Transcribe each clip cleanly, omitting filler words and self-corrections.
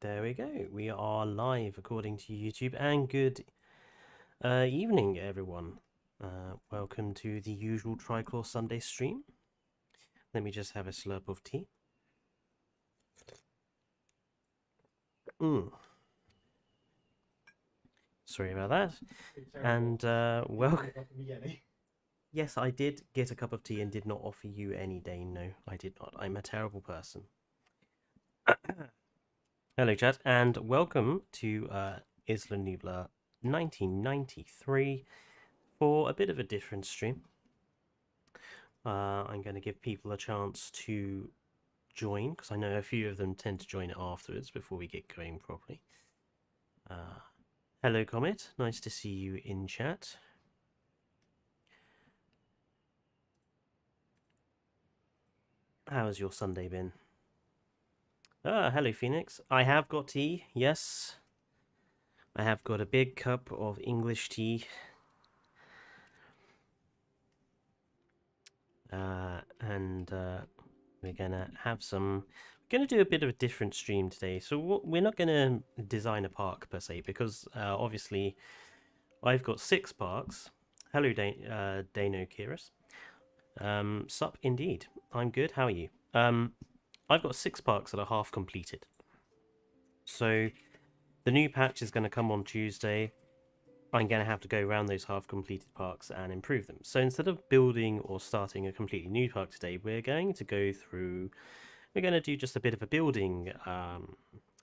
There we go. We are live according to YouTube, and good evening, everyone. Welcome to the usual Triclaw Sunday stream. Let me just have a slurp of tea. Sorry about that. And welcome. Yes, I did get a cup of tea and did not offer you any, Dane. No, I did not. I'm a terrible person. Hello, chat, and welcome to Isla Nublar 1993 for a bit of a different stream. I'm going to give people a chance to join, because I know a few of them tend to join it afterwards before we get going properly. Hello, Comet. Nice to see you in chat. How's your Sunday been? Hello, Phoenix. I have got tea, yes. I have got a big cup of English tea. And we're gonna have some. We're gonna do a bit of a different stream today. So we're not gonna design a park per se, because obviously I've got 6 parks. Hello, Dano Kiris. Sup, indeed. I'm good. How are you? I've got 6 parks that are half completed. So the new patch is going to come on Tuesday. I'm going to have to go around those half-completed parks and improve them. So instead of building or starting a completely new park today, we're going to go through... We're going to do just a bit of a building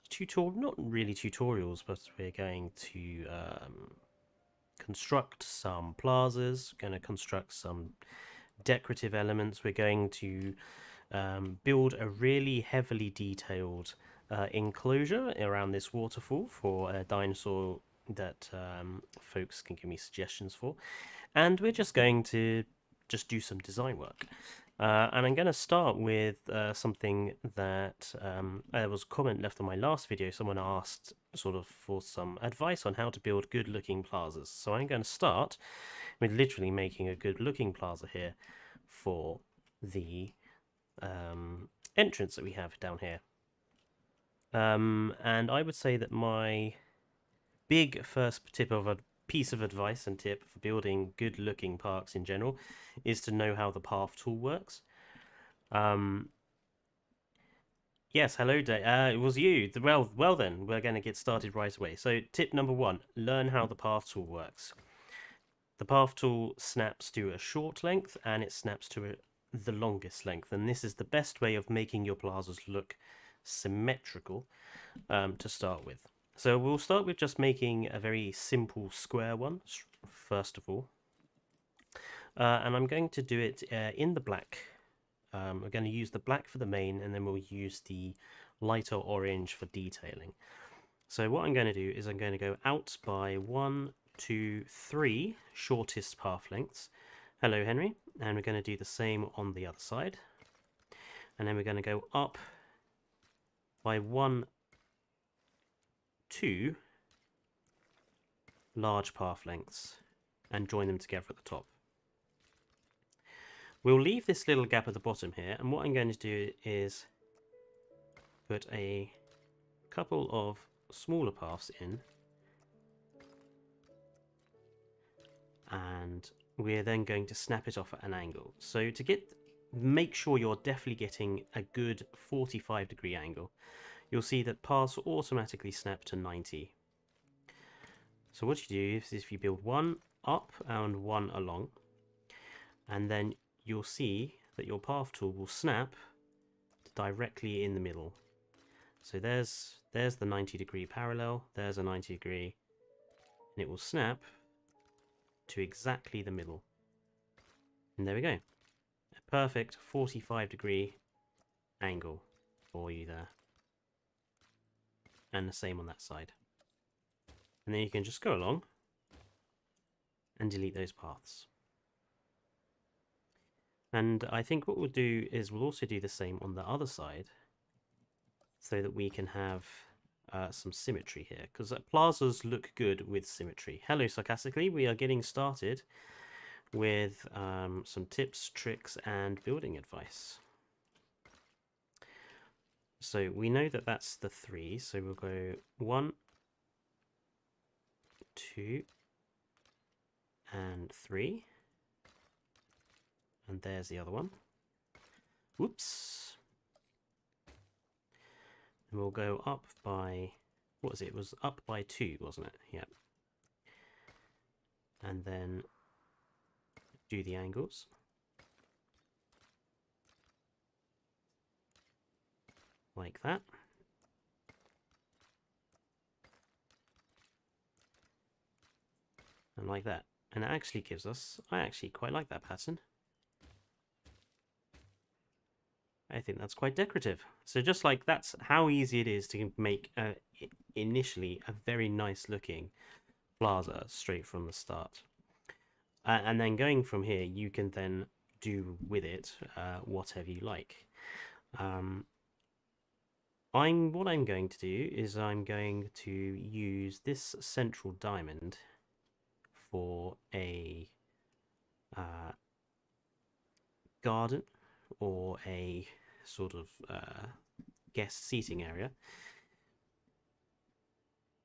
tutorial, not really tutorials, but we're going to construct some plazas, going to construct some decorative elements. We're going to build a really heavily detailed enclosure around this waterfall for a dinosaur that folks can give me suggestions for, and we're just going to do some design work. And I'm going to start with something that there was a comment left on my last video. Someone asked sort of for some advice on how to build good looking plazas. So I'm going to start with literally making a good looking plaza here for the entrance that we have down here. And I would say that my big first tip of a piece of advice and tip for building good looking parks in general is to know how the path tool works. Yes, hello, Dave. It was you. Well then, we're going to get started right away. So tip number 1, learn how the path tool works. The path tool snaps to a short length and it snaps to the longest length, and this is the best way of making your plazas look symmetrical to start with. So we'll start with just making a very simple square one first of all, and I'm going to do it in the black. We're going to use the black for the main, and then we'll use the lighter orange for detailing. So what I'm going to do is I'm going to go out by 1, 2, 3 shortest path lengths. Hello, Henry. And we're going to do the same on the other side. And then we're going to go up by 1, 2 large path lengths and join them together at the top. We'll leave this little gap at the bottom here, and what I'm going to do is put a couple of smaller paths in, and we're then going to snap it off at an angle. So to make sure you're definitely getting a good 45-degree angle, you'll see that paths automatically snap to 90. So what you do is if you build one up and one along, and then you'll see that your path tool will snap directly in the middle. So there's the 90-degree parallel, there's a 90-degree, and it will snap to exactly the middle. And there we go. A perfect 45-degree angle for you there. And the same on that side. And then you can just go along and delete those paths. And I think what we'll do is we'll also do the same on the other side, so that we can have some symmetry here, because plazas look good with symmetry. Hello, sarcastically. We are getting started with some tips, tricks, and building advice. So we know that that's the 3, so we'll go 1, 2, and 3. And there's the other one. Whoops. And we'll go up by, what was it? It was up by 2, wasn't it? Yep. And then do the angles. Like that. And like that. And it actually gives us, I actually quite like that pattern. I think that's quite decorative. So just like that's how easy it is to make initially a very nice looking plaza straight from the start. And then going from here, you can then do with it whatever you like. What I'm going to do is I'm going to use this central diamond for a garden or a sort of guest seating area,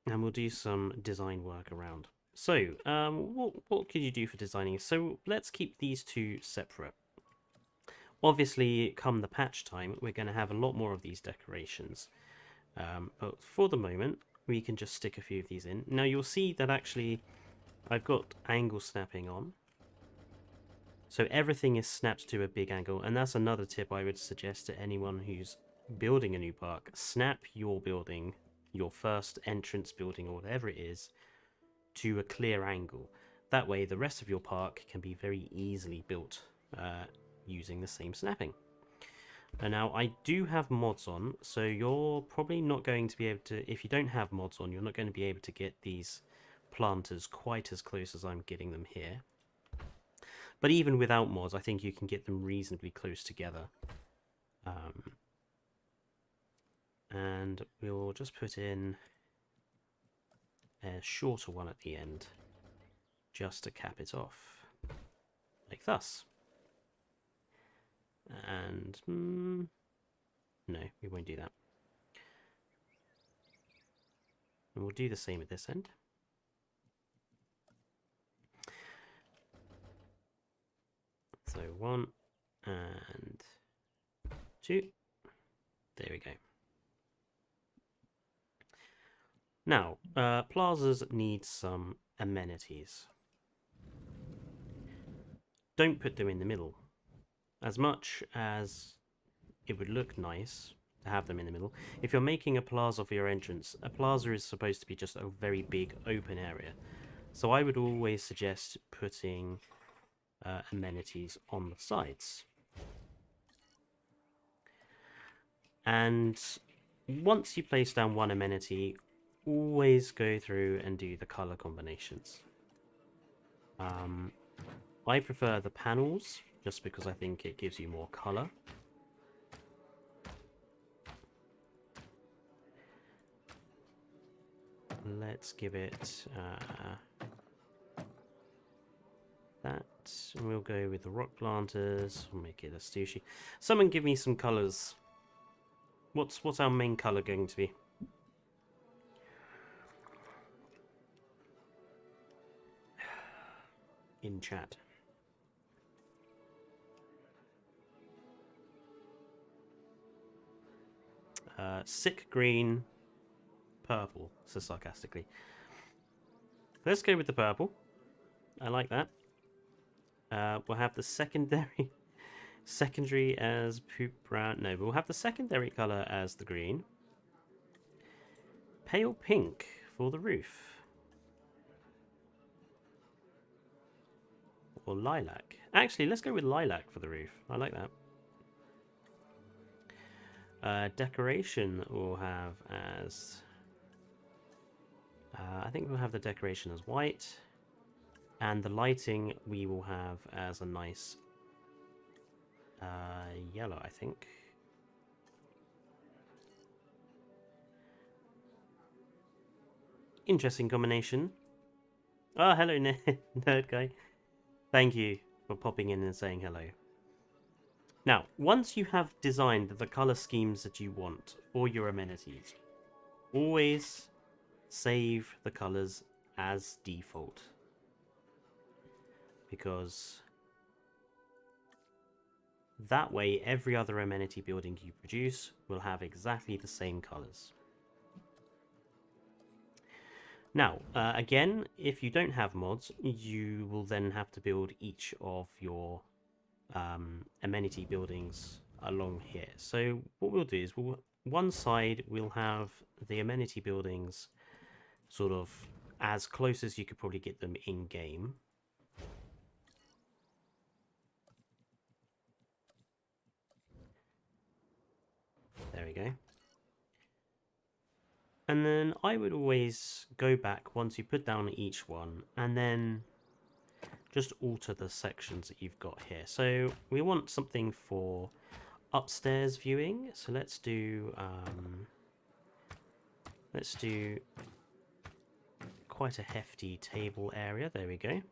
and we'll do some design work around. So what could you do for designing? So let's keep these two separate. Obviously, come the patch time, we're going to have a lot more of these decorations, but for the moment we can just stick a few of these in. Now you'll see that actually I've got angle snapping on. So everything is snapped to a big angle, and that's another tip I would suggest to anyone who's building a new park. Snap your building, your first entrance building or whatever it is, to a clear angle. That way the rest of your park can be very easily built using the same snapping. And now I do have mods on, so you're probably not going to be able to, if you don't have mods on, you're not going to be able to get these planters quite as close as I'm getting them here. But even without mods, I think you can get them reasonably close together. And we'll just put in a shorter one at the end, just to cap it off, like thus. And no, we won't do that. And we'll do the same at this end. So 1 and 2. There we go. Now, plazas need some amenities. Don't put them in the middle. As much as it would look nice to have them in the middle, if you're making a plaza for your entrance, a plaza is supposed to be just a very big open area. So I would always suggest putting amenities on the sides. And once you place down one amenity, always go through and do the color combinations. I prefer the panels just because I think it gives you more color. Let's give it that. We'll go with the rock planters. We'll make it a sushi. Someone give me some colors. What's our main color going to be? In chat. Sick green, purple, so sarcastically. Let's go with the purple. I like that. We'll have the secondary as poop brown. No, we'll have the secondary color as the green. Pale pink for the roof. Or lilac. Actually, let's go with lilac for the roof. I like that. Decoration we'll have as... I think we'll have the decoration as white. And the lighting we will have as a nice yellow, I think. Interesting combination. Oh, hello, Nerd Guy. Thank you for popping in and saying hello. Now, once you have designed the color schemes that you want for your amenities, always save the colors as default, because that way every other amenity building you produce will have exactly the same colors. Now, again, if you don't have mods, you will then have to build each of your amenity buildings along here. So what we'll do is one side we'll have the amenity buildings sort of as close as you could probably get them in game. There we go. And then I would always go back once you put down each one and then just alter the sections that you've got here. So we want something for upstairs viewing. So let's do quite a hefty table area. There we go.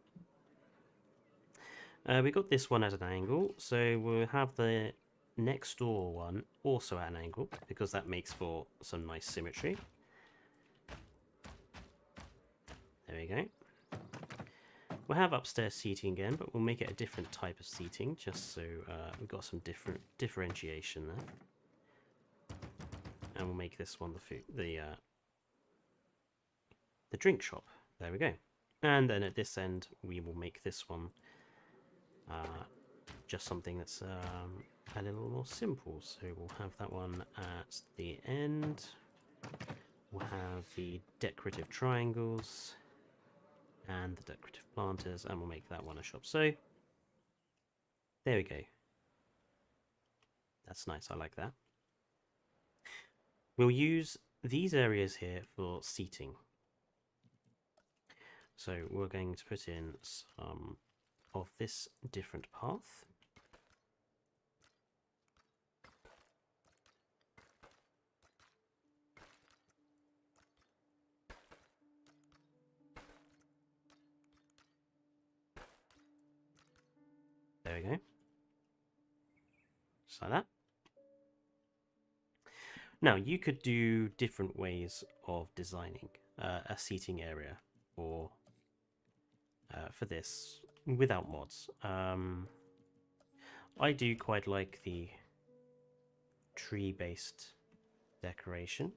We got this one at an angle, so we'll have the next door one also at an angle because that makes for some nice symmetry. There we go. We'll have upstairs seating again, but we'll make it a different type of seating just so we've got some different differentiation there. And we'll make this one the drink shop. There we go. And then at this end, we will make this one just something that's a little more simple. So we'll have that one at the end. We'll have the decorative triangles and the decorative planters, and we'll make that one a shop. So there we go. That's nice. I like that. We'll use these areas here for seating. So we're going to put in some of this different path. There we go. Just like that. Now you could do different ways of designing a seating area for this without mods. I do quite like the tree-based decoration,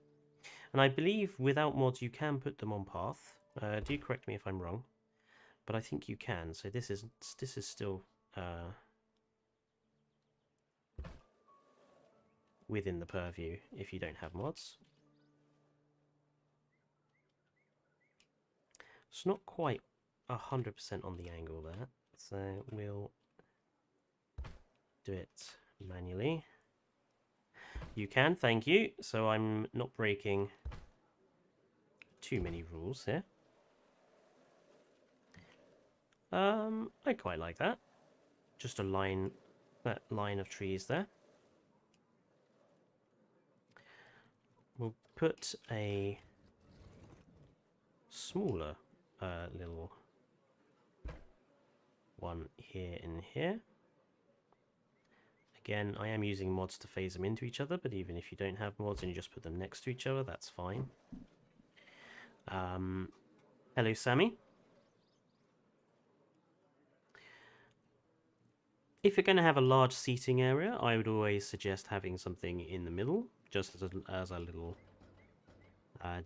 and I believe without mods you can put them on path. Do correct me if I'm wrong, but I think you can. So this is still within the purview if you don't have mods. It's not quite 100% on the angle there, so we'll do it manually. You can, thank you. So I'm not breaking too many rules here. I quite like that. Just a line, that line of trees there. We'll put a smaller little one here and here. Again, I am using mods to phase them into each other, but even if you don't have mods and you just put them next to each other, that's fine. Hello, Sammy. If you're going to have a large seating area, I would always suggest having something in the middle, just as a little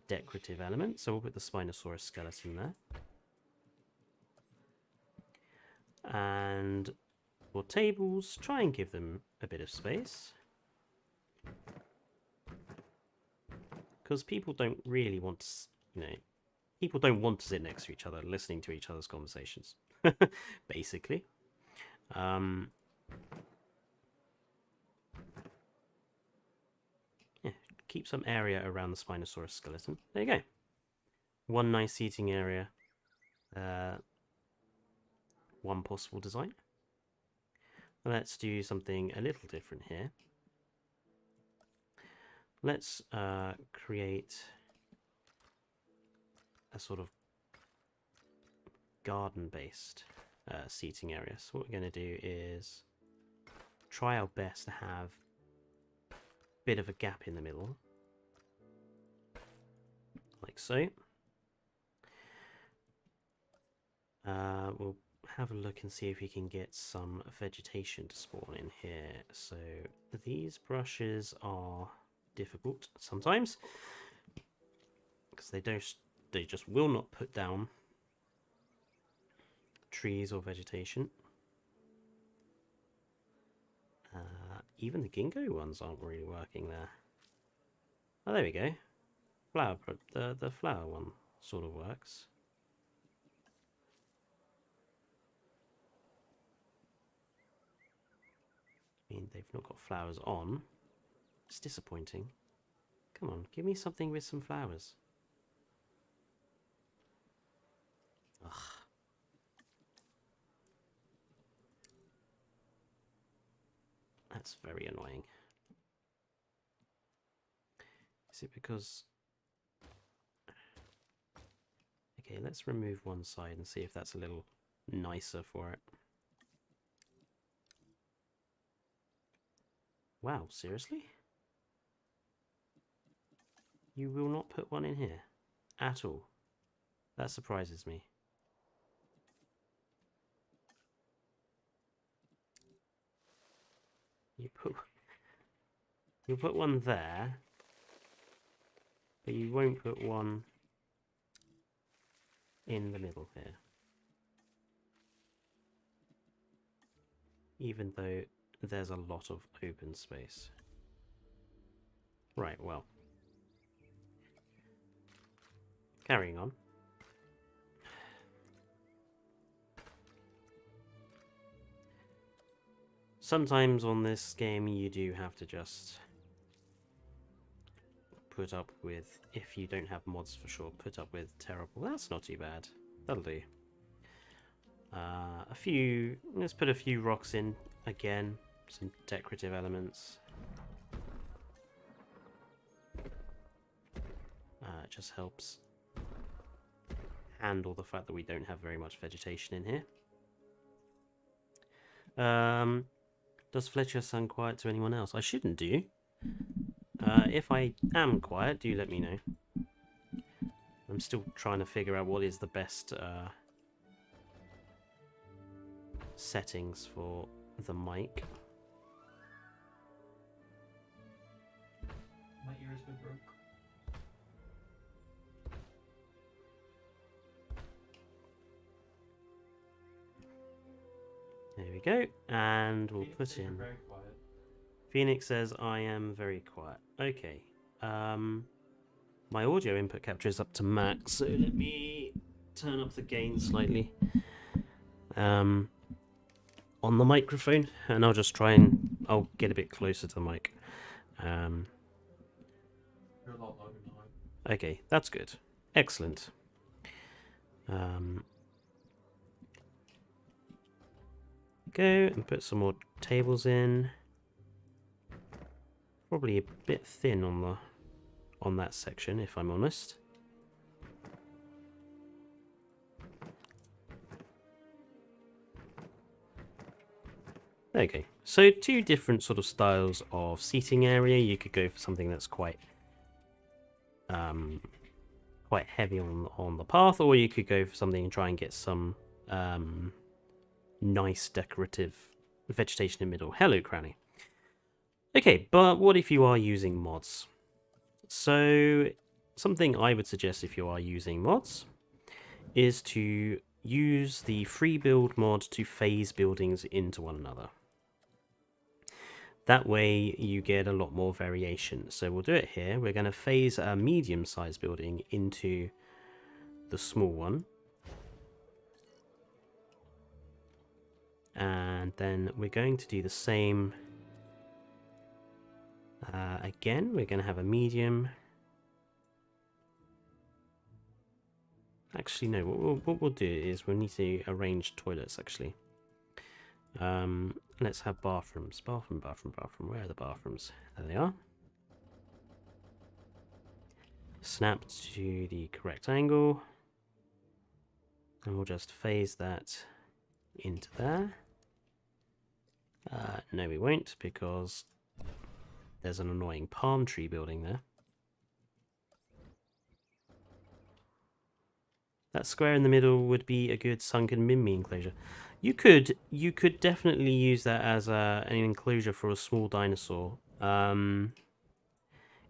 decorative element. So we'll put the Spinosaurus skeleton there. And for tables, try and give them a bit of space. Because people don't really want to, you know, people don't want to sit next to each other listening to each other's conversations, basically. Yeah, keep some area around the Spinosaurus skeleton. There you go. One nice seating area. One possible design. Let's do something a little different here. Let's create a sort of garden-based seating area. So what we're going to do is try our best to have a bit of a gap in the middle. Like so. We'll have a look and see if we can get some vegetation to spawn in here. So these brushes are difficult sometimes because they just will not put down trees or vegetation. Even the ginkgo ones aren't really working there. Oh, there we go. The flower one sort of works. I mean, they've not got flowers on. It's disappointing. Come on, give me something with some flowers. Ugh. That's very annoying. Is it because... Okay, let's remove one side and see if that's a little nicer for it. Wow, seriously? You will not put one in here at all. That surprises me. You'll put one there, but you won't put one in the middle here. Even though there's a lot of open space. Right, well. Carrying on. Sometimes on this game you do have to just put up with, if you don't have mods for sure, put up with terrible. That's not too bad. That'll do. Let's put a few rocks in again, some decorative elements. It just helps handle the fact that we don't have very much vegetation in here. Does Fletcher sound quiet to anyone else? I shouldn't do. If I am quiet, do let me know. I'm still trying to figure out what is the best settings for the mic. My ears been broke. There we go, and we'll put in. Very quiet. Phoenix says I am very quiet. Okay. My audio input capture is up to max, so let me turn up the gain slightly on the microphone, and I'll just I'll get a bit closer to the mic. You're a lot louder now. Okay, that's good. Excellent. Go and put some more tables in. Probably a bit thin on that section, if I'm honest. There you go. So two different sort of styles of seating area. You could go for something that's quite heavy on the path, or you could go for something and try and get some nice decorative vegetation in the middle. Hello, Cranny. Okay, but what if you are using mods? So something I would suggest if you are using mods is to use the free build mod to phase buildings into one another. That way you get a lot more variation. So we'll do it here. We're going to phase a medium-sized building into the small one. And then we're going to do the same again. We're going to have a medium. Actually, no, what we'll do is we'll need to arrange toilets, actually. Let's have bathrooms. Bathroom. Where are the bathrooms? There they are. Snap to the correct angle. And we'll just phase that into there. No, we won't, because there's an annoying palm tree building there. That square in the middle would be a good sunken Mimmi enclosure. You could definitely use that as an enclosure for a small dinosaur.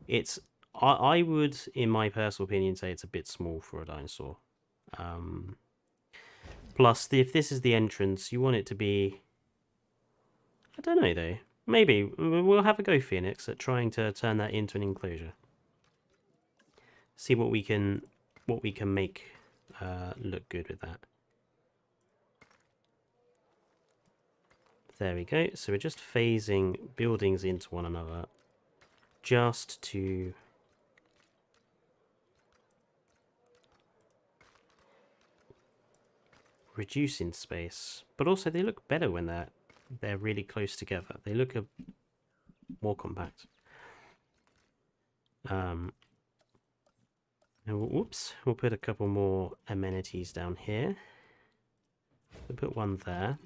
It's I would, in my personal opinion, say it's a bit small for a dinosaur. Plus, if this is the entrance, you want it to be... I don't know, though. Maybe. We'll have a go, Phoenix, at trying to turn that into an enclosure. See what we can make look good with that. There we go. So we're just phasing buildings into one another just to reduce in space, but also they look better when they're really close together. They look more compact. And whoops, we'll put a couple more amenities down here. We'll put one there.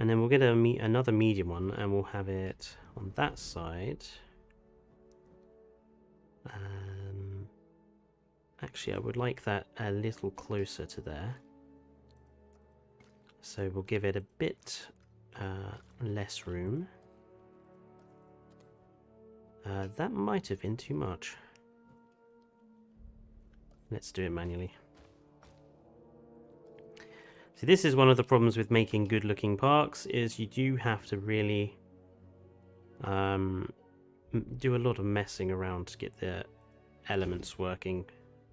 And then we'll get another medium one, and we'll have it on that side. Actually, I would like that a little closer to there. So we'll give it a bit less room. That might have been too much. Let's do it manually. So this is one of the problems with making good looking parks, is you do have to really do a lot of messing around to get the elements working.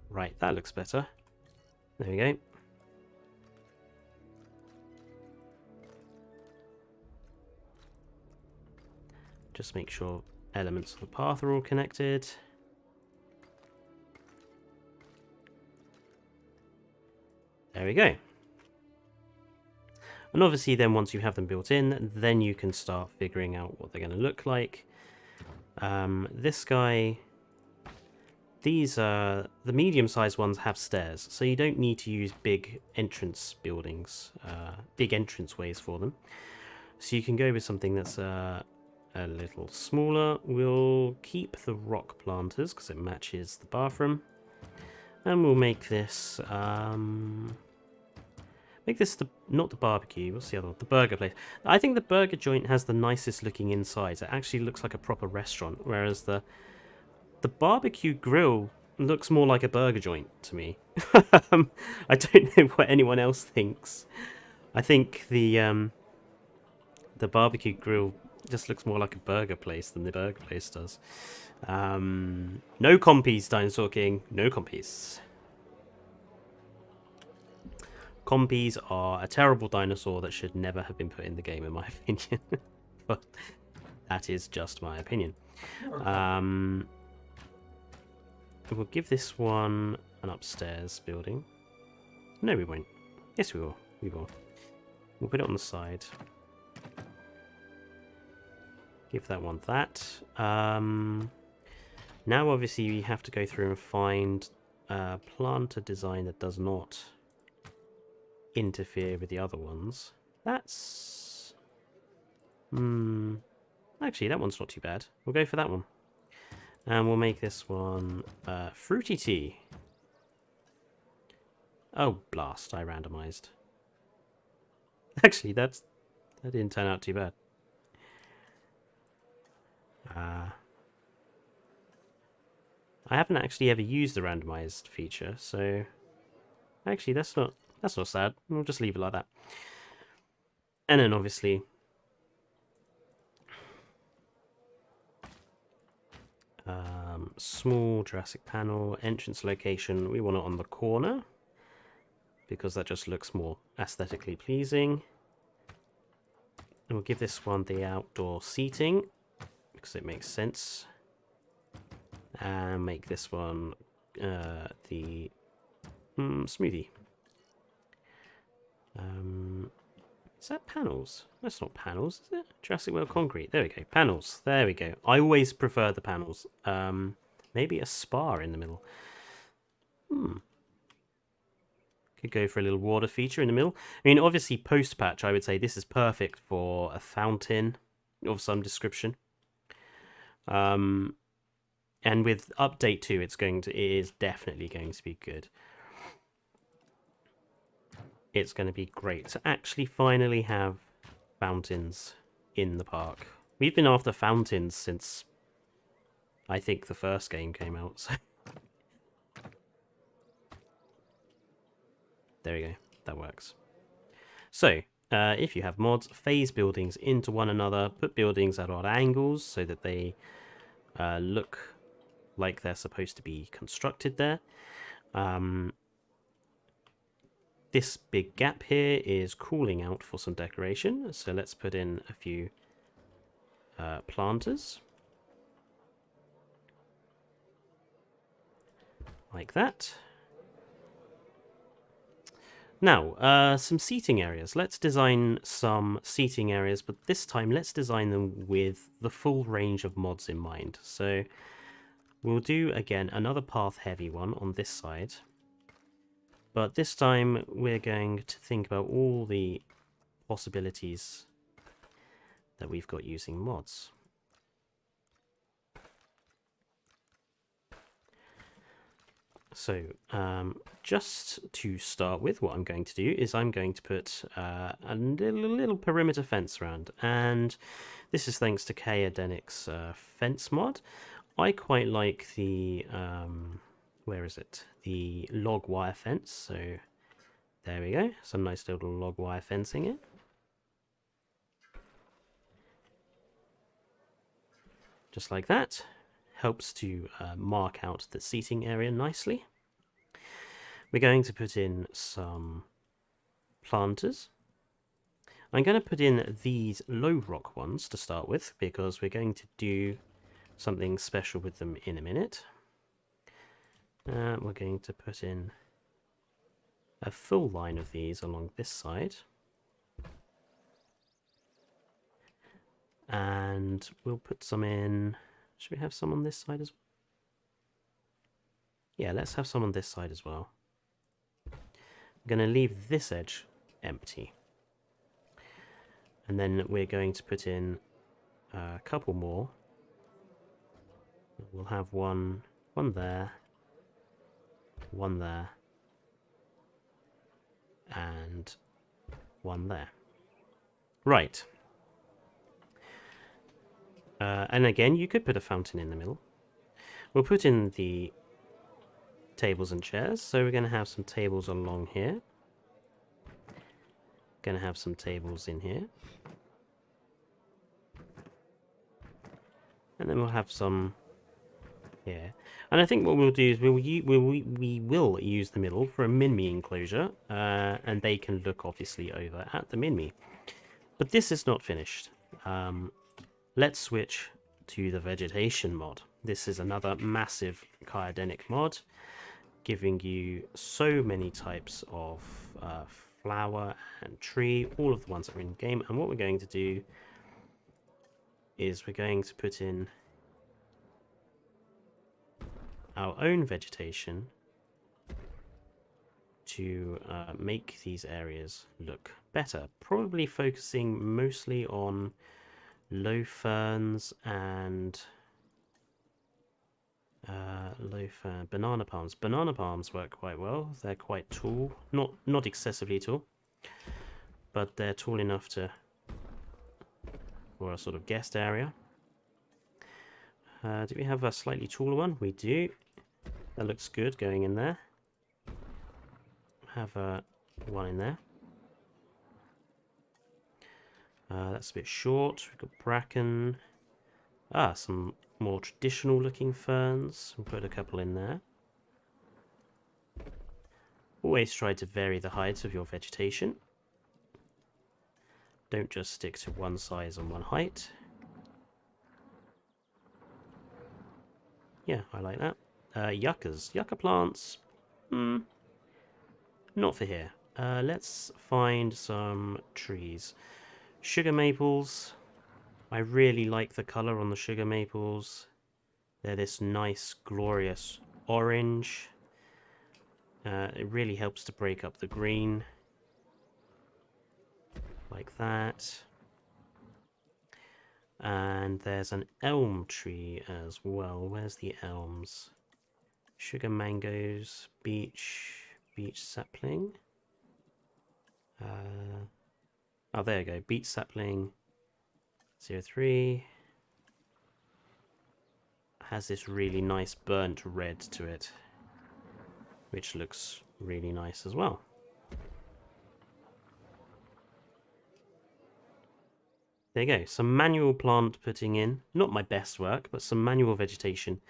Right, that looks better. There we go. Just make sure elements of the path are all connected. There we go. And obviously then once you have them built in, then you can start figuring out what they're going to look like. This guy, these the medium-sized ones have stairs, so you don't need to use big entrance buildings, big entrance ways for them. So you can go with something that's a little smaller. We'll keep the rock planters because it matches the bathroom, and we'll make this not the barbecue. What's the other one? The burger place. I think the burger joint has the nicest looking insides. It actually looks like a proper restaurant, whereas the barbecue grill looks more like a burger joint to me. I don't know what anyone else thinks. I think the barbecue grill just looks more like a burger place than the burger place does. No compies, Dinosaur King. No compies. Compies are a terrible dinosaur that should never have been put in the game, in my opinion. But that is just my opinion. We'll give this one an upstairs building. No, we won't. Yes, we will. We will. We'll put it on the side. Give that one that. Now, obviously, we have to go through and find a planter design that does not interfere with the other ones. That's... Actually, that one's not too bad. We'll go for that one. And we'll make this one fruity tea. Oh, blast, I randomized. Actually, that didn't turn out too bad. I haven't actually ever used the randomized feature, so actually that's not sad. We'll just leave it like that. And then obviously small Jurassic panel entrance location. We want it on the corner because that just looks more aesthetically pleasing. And we'll give this one the outdoor seating because it makes sense. And make this one the smoothie. Is that panels? That's not panels, is it? Jurassic World concrete. There we go. Panels. There we go. I always prefer the panels. Maybe a spa in the middle. Could Could go for a little water feature in the middle. I mean, obviously, post-patch, I would say this is perfect for a fountain of some description. And with update 2, it is definitely going to be good. It's going to be great to actually finally have fountains in the park. We've been after fountains since I think the first game came out. So. There we go. That works. So, if you have mods, phase buildings into one another, put buildings at odd angles so that they look like they're supposed to be constructed there. This big gap here is cooling out for some decoration, so let's put in a few planters. Like that. Now, some seating areas. Let's design some seating areas, but this time let's design them with the full range of mods in mind. So we'll do, again, another path heavy one on this side. But this time we're going to think about all the possibilities that we've got using mods. So, just to start with, what I'm going to do is I'm going to put a little perimeter fence around, and this is thanks to Kaedenic's fence mod. I quite like the, where is it? The log wire fence, so there we go, some nice little log wire fencing it. Just like that. Helps to mark out the seating area nicely. We're going to put in some planters. I'm going to put in these low rock ones to start with, because we're going to do something special with them in a minute. We're going to put in a full line of these along this side. And we'll put some in... Should we have some on this side as well? Yeah, let's have some on this side as well. I'm going to leave this edge empty. And then we're going to put in a couple more. We'll have one there, one there, and one there. Right. And again, you could put a fountain in the middle. We'll put in the tables and chairs. So we're going to have some tables along here. Going to have some tables in here. And then we'll have some here. And I think what we'll do is we will use the middle for a min-me enclosure. And they can look obviously over at the min-me. But this is not finished. Let's switch to the vegetation mod. This is another massive Kaedenic mod, giving you so many types of flower and tree, all of the ones that are in the game. And what we're going to do is we're going to put in our own vegetation to make these areas look better. Probably focusing mostly on low ferns and banana palms. Banana palms work quite well. They're quite tall, not excessively tall, but they're tall enough for a sort of guest area. Do we have a slightly taller one? We do. That looks good going in there. Have one in there. That's a bit short. We've got bracken. Some more traditional looking ferns. We'll put a couple in there. Always try to vary the height of your vegetation. Don't just stick to one size and one height. Yeah, I like that. Yuccas. Yucca plants. Not for here. Let's find some trees. Sugar maples. I really like the colour on the sugar maples. They're this nice, glorious orange. It really helps to break up the green. Like that. And there's an elm tree as well. Where's the elms? Sugar mangoes, beech sapling. Oh, there you go. Beech sapling 03 has this really nice burnt red to it, which looks really nice as well. There you go. Some manual plant putting in. Not my best work, but some manual vegetation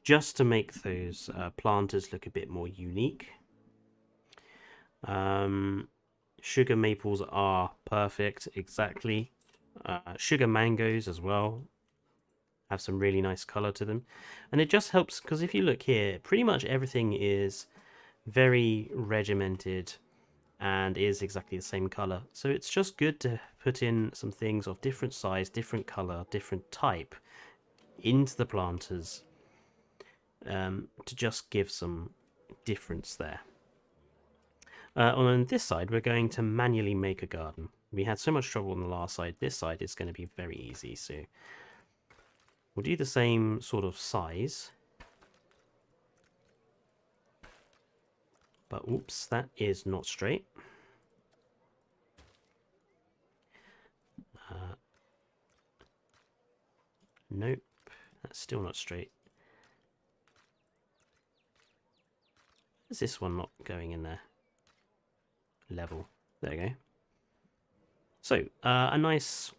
just to make those planters look a bit more unique. Sugar maples are perfect, exactly. Sugar mangoes as well have some really nice color to them. And it just helps, because if you look here, pretty much everything is very regimented and is exactly the same color. So it's just good to put in some things of different size, different color, different type into the planters to just give some difference there. On this side, we're going to manually make a garden. We had so much trouble on the last side. This side is going to be very easy. So we'll do the same sort of size. But oops, that is not straight. Nope, that's still not straight. Is this one not going in there? Level. There you go. So, a nice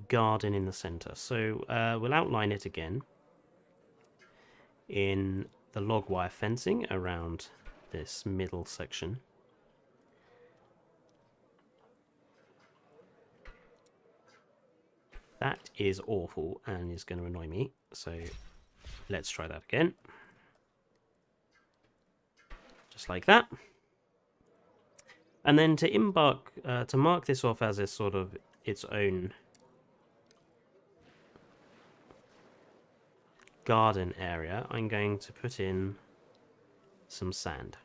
garden in the center. So, we'll outline it again in the log wire fencing around this middle section. That is awful and is going to annoy me. So, let's try that again. Just like that. And then to mark this off as a sort of its own garden area, I'm going to put in some sand.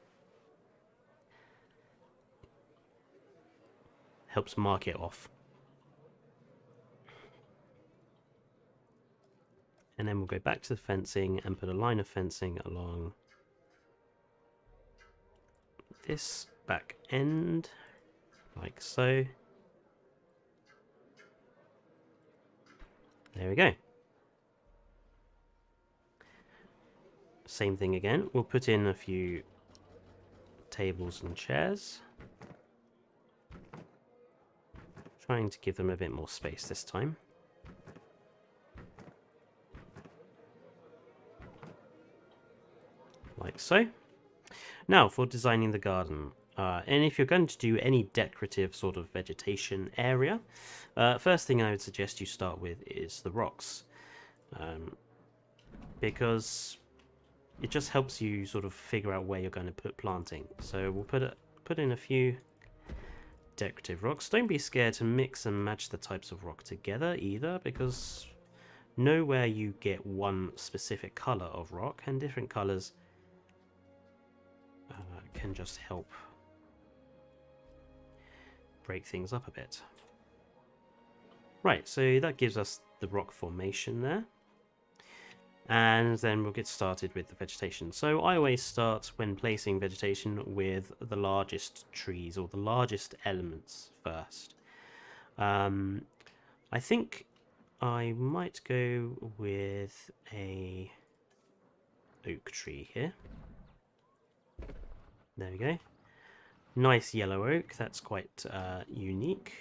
Helps mark it off. And then we'll go back to the fencing and put a line of fencing along this back end, like so. There we go. Same thing again. We'll put in a few tables and chairs. Trying to give them a bit more space this time. Like so. Now for designing the garden. And if you're going to do any decorative sort of vegetation area, first thing I would suggest you start with is the rocks. Because it just helps you sort of figure out where you're going to put planting. So we'll put in a few decorative rocks. Don't be scared to mix and match the types of rock together either, because know where you get one specific color of rock, and different colors can just help break things up a bit. Right, so that gives us the rock formation there. And then we'll get started with the vegetation. So I always start when placing vegetation with the largest trees or the largest elements first. I think I might go with a oak tree here. There we go. Nice yellow oak, that's quite unique.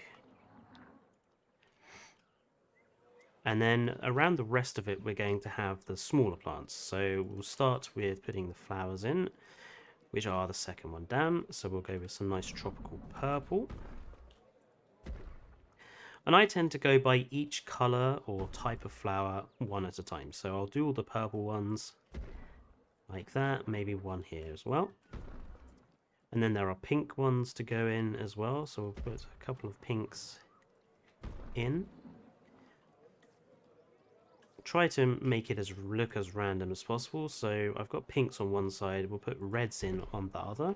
And then around the rest of it, we're going to have the smaller plants. So we'll start with putting the flowers in, which are the second one down. So we'll go with some nice tropical purple. And I tend to go by each color or type of flower one at a time. So I'll do all the purple ones like that, maybe one here as well. And then there are pink ones to go in as well. So we'll put a couple of pinks in. try to make it look as random as possible. So I've got pinks on one side, we'll put reds in on the other.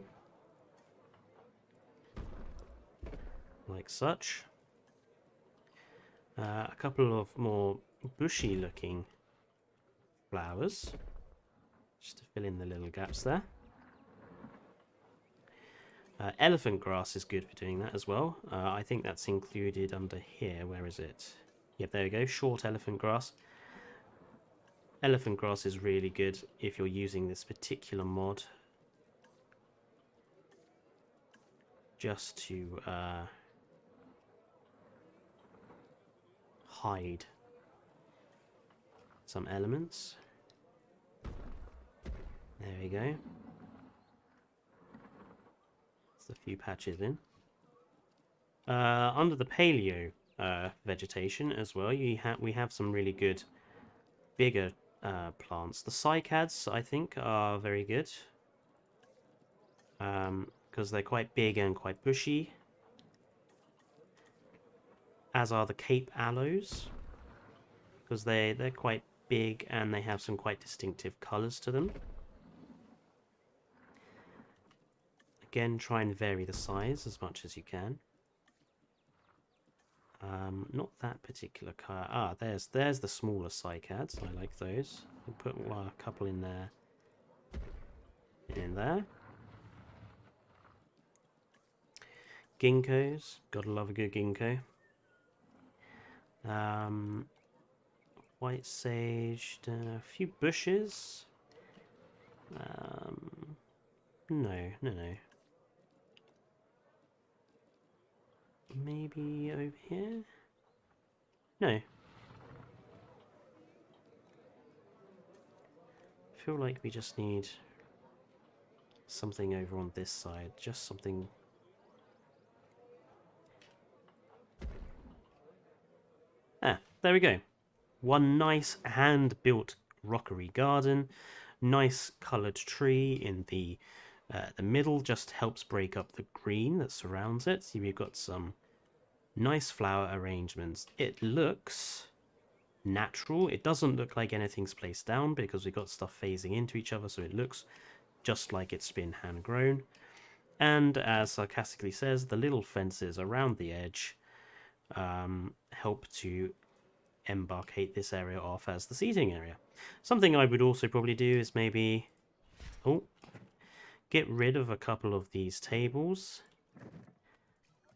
Like such. A couple of more bushy looking flowers, just to fill in the little gaps there. Elephant grass is good for doing that as well. I think that's included under here. Where is it? Yep, there we go. Short elephant grass. Elephant grass is really good if you're using this particular mod. Just to hide some elements. There we go. A few patches in. Under the paleo vegetation as well, we have some really good bigger plants. The cycads, I think, are very good because they're quite big and quite bushy, as are the Cape aloes, because they're quite big and they have some quite distinctive colours to them. Again, try and vary the size as much as you can. Not that particular colour. Ah, there's the smaller cycads. I like those. We'll put a couple in there. In there. Ginkgos. Gotta love a good ginkgo. White sage. A few bushes. No. Maybe over here? No. I feel like we just need something over on this side. Just something... Ah, there we go. One nice hand-built rockery garden. Nice coloured tree in the middle, just helps break up the green that surrounds it. So we've got some nice flower arrangements. It looks natural. It doesn't look like anything's placed down because we've got stuff phasing into each other, so it looks just like it's been hand grown. And as sarcastically says, the little fences around the edge help to embarcate this area off as the seating area. Something I would also probably do is maybe get rid of a couple of these tables,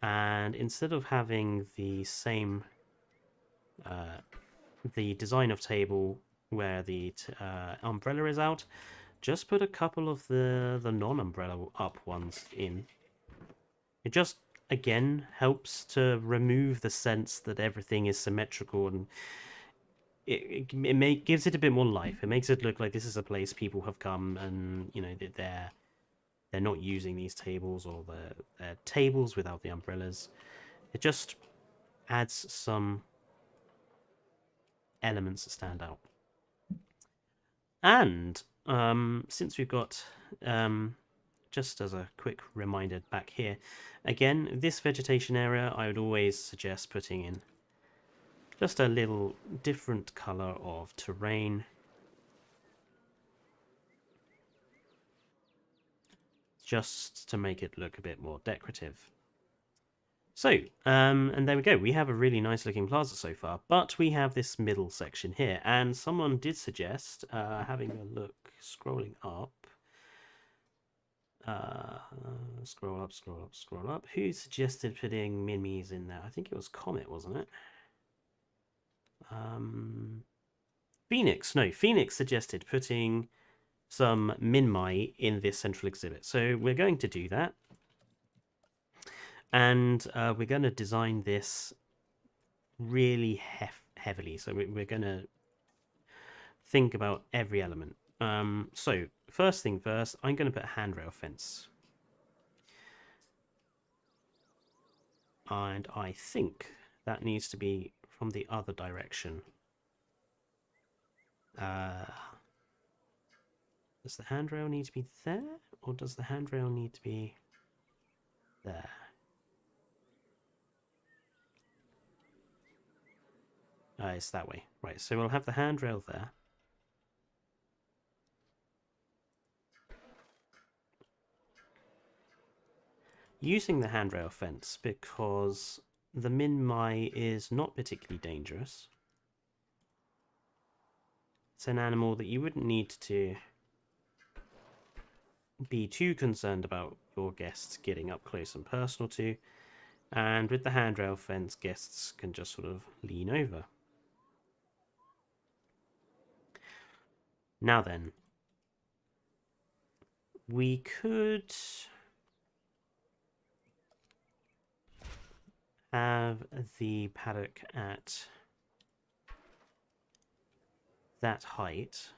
and instead of having the same the design of table where the umbrella is out, just put a couple of the non-umbrella up ones in. It just again helps to remove the sense that everything is symmetrical, and it gives it a bit more life. It makes it look like this is a place people have come, and you know they're not using these tables, or they're tables without the umbrellas. It just adds some elements that stand out. And since we've got, just as a quick reminder back here, again, this vegetation area, I would always suggest putting in just a little different colour of terrain. Just to make it look a bit more decorative. So, and there we go. We have a really nice looking plaza so far, but we have this middle section here, and someone did suggest, having a look, scrolling up, scroll up, who suggested putting Mimis in there? I think it was Comet, wasn't it? Phoenix suggested putting some Minmi in this central exhibit. So we're going to do that. And we're going to design this really heavily. So we're going to think about every element. So first thing first, I'm going to put a handrail fence. And I think that needs to be from the other direction. Does the handrail need to be there? Or does the handrail need to be there? It's that way. Right, so we'll have the handrail there. Using the handrail fence because the Minmai is not particularly dangerous. It's an animal that you wouldn't need to be too concerned about your guests getting up close and personal to, and with the handrail fence, guests can just sort of lean over. Now then, we could have the paddock at that height.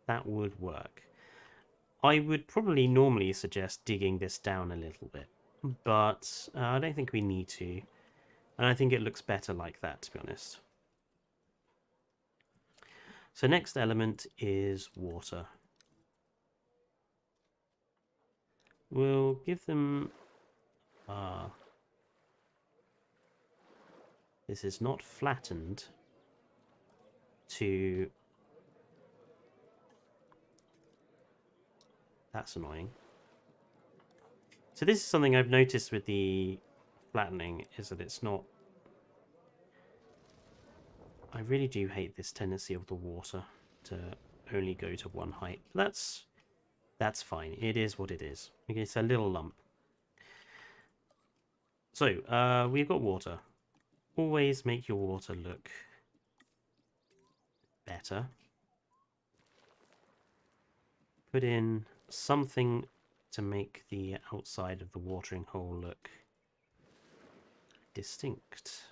That would work. I would probably normally suggest digging this down a little bit, but I don't think we need to, and I think it looks better like that, to be honest. So next element is water. We'll give them... this is not flattened to... That's annoying. So this is something I've noticed with the flattening, is that it's not... I really do hate this tendency of the water to only go to one height. That's fine. It is what it is. Okay, it's a little lump. So, we've got water. Always make your water look better. Put in something to make the outside of the watering hole look distinct.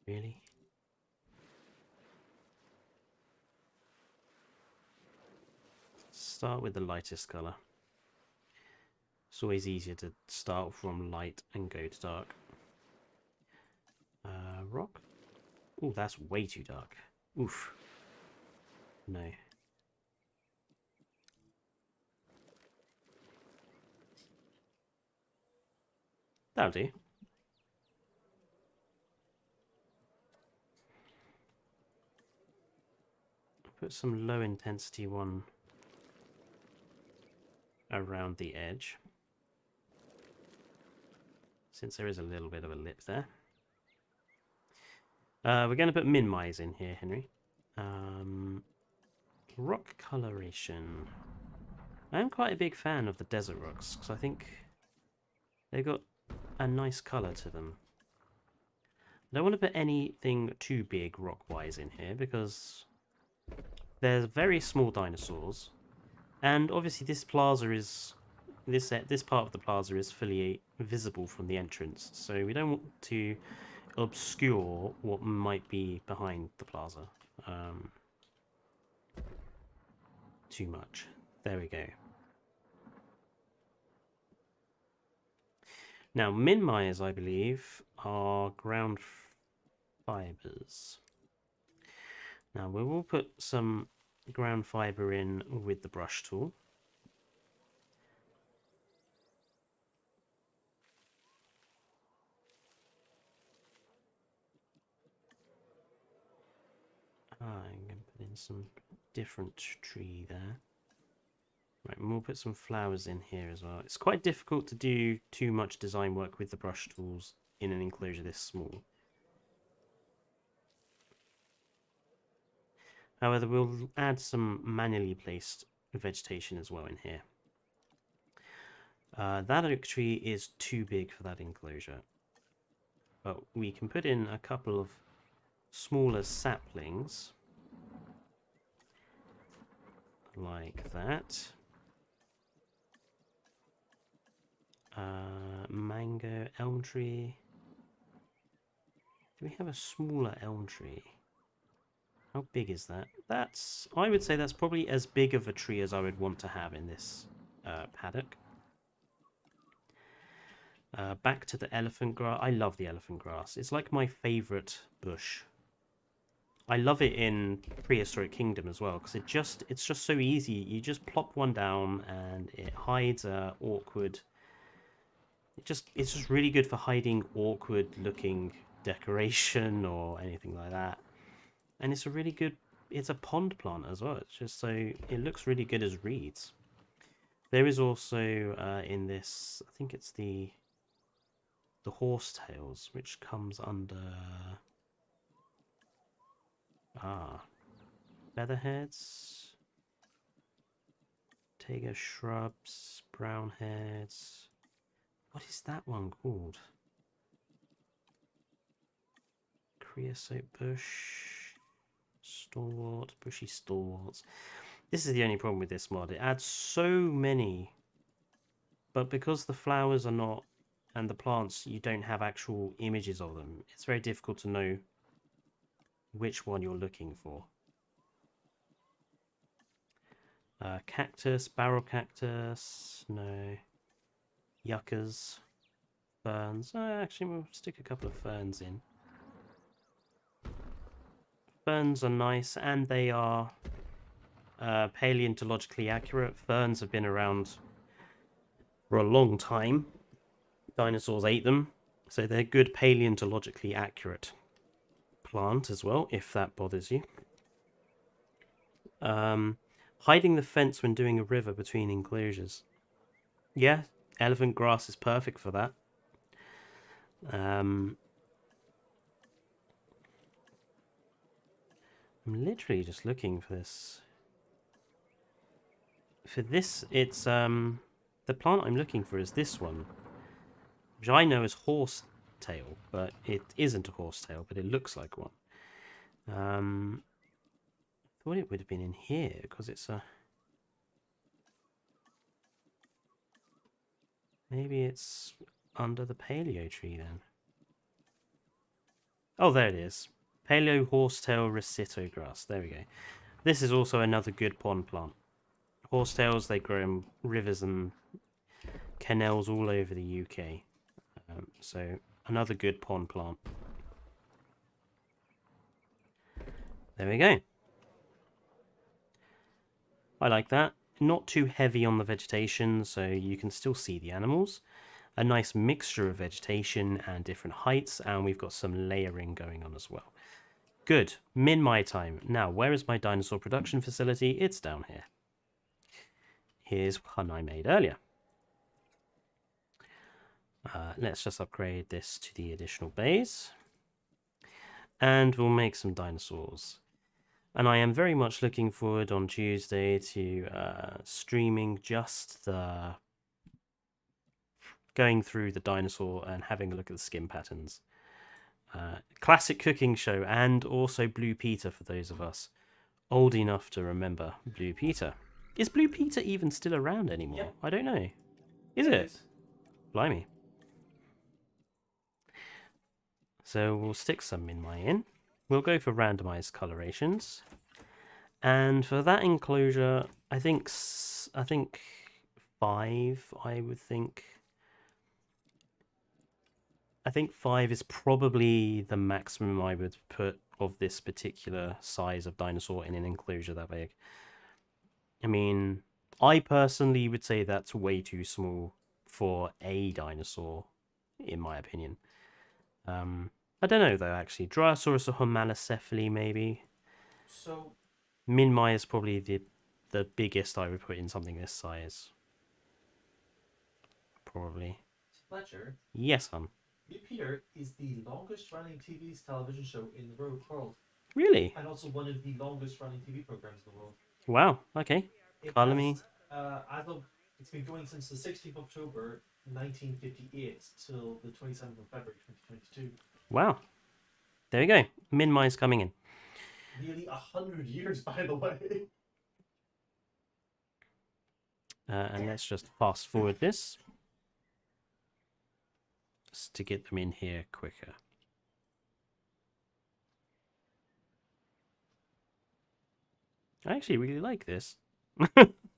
Really? Start with the lightest colour. It's always easier to start from light and go to dark. Rock? Oh, that's way too dark. Oof. No. That'll do. Put some low intensity one around the edge, since there is a little bit of a lip there. We're going to put minimize in here, Henry. Rock coloration. I am quite a big fan of the desert rocks, because I think they've got a nice colour to them. I don't want to put anything too big rock-wise in here, because they're very small dinosaurs. And obviously this plaza is... This part of the plaza is fully visible from the entrance, so we don't want to obscure what might be behind the plaza too much. There we go. Now, minmires, I believe, are ground fibers. Now, we will put some ground fiber in with the brush tool. I'm going to put in some different tree there. Right, and we'll put some flowers in here as well. It's quite difficult to do too much design work with the brush tools in an enclosure this small. However, we'll add some manually placed vegetation as well in here. That oak tree is too big for that enclosure. But we can put in a couple of smaller saplings. Like that. Mango, elm tree. Do we have a smaller elm tree? How big is that? I would say that's probably as big of a tree as I would want to have in this paddock. Back to the elephant grass. I love the elephant grass. It's like my favourite bush. I love it in Prehistoric Kingdom as well because it's just so easy. You just plop one down and it hides a awkward. It's just really good for hiding awkward looking decoration or anything like that. And it's a really good. It's a pond plant as well. It's just so it looks really good as reeds. There is also in this, I think it's the horsetails, which comes under featherheads, taiga shrubs, brownheads. What is that one called? Creosote bush, stalwart, bushy stalwarts. This is the only problem with this mod. It adds so many, but because the flowers are not, and the plants, you don't have actual images of them, it's very difficult to know which one you're looking for. Cactus, barrel cactus, no. Yuccas, ferns. Actually, we'll stick a couple of ferns in. Ferns are nice, and they are paleontologically accurate. Ferns have been around for a long time. Dinosaurs ate them, so they're good paleontologically accurate plant as well, if that bothers you. Hiding the fence when doing a river between enclosures. Yeah, elephant grass is perfect for that. I'm literally just looking for this. For this, it's the plant I'm looking for is this one, which I know is horsetail, but it isn't a horsetail, but it looks like one. Thought it would have been in here because it's a. Maybe it's under the paleo tree then. Oh, there it is. Paleo horsetail recito grass. There we go. This is also another good pond plant. Horsetails, they grow in rivers and canals all over the UK. So another good pond plant. There we go. I like that. Not too heavy on the vegetation, so you can still see the animals. A nice mixture of vegetation and different heights, and we've got some layering going on as well. Good. Min my time. Now, where is my dinosaur production facility? It's down here. Here's one I made earlier. Let's just upgrade this to the additional bays. And we'll make some dinosaurs. And I am very much looking forward on Tuesday to streaming just the going through the dinosaur and having a look at the skin patterns. Classic cooking show, and also Blue Peter for those of us old enough to remember Blue Peter. Is Blue Peter even still around anymore? Yep. I don't know. Is it? Blimey. So we'll stick some in my in. We'll go for randomized colorations. And for that enclosure, I think 5, I would think. I think 5 is probably the maximum I would put of this particular size of dinosaur in an enclosure that big. I mean, I personally would say that's way too small for a dinosaur, in my opinion. I don't know though, actually. Dryosaurus or Homalocephaly, maybe. So Minmi is probably the biggest I would put in something this size. Probably. Fletcher, Yes, hon. Blue Peter is the longest running television show in the world. Really? And also one of the longest running TV programs in the world. Wow, okay. Color me. It's been going since the 16th of October 1958 till the 27th of February 2022. Wow. There we go. Minmi's coming in. Nearly 100 years, by the way. And let's just fast forward this. Just to get them in here quicker. I actually really like this.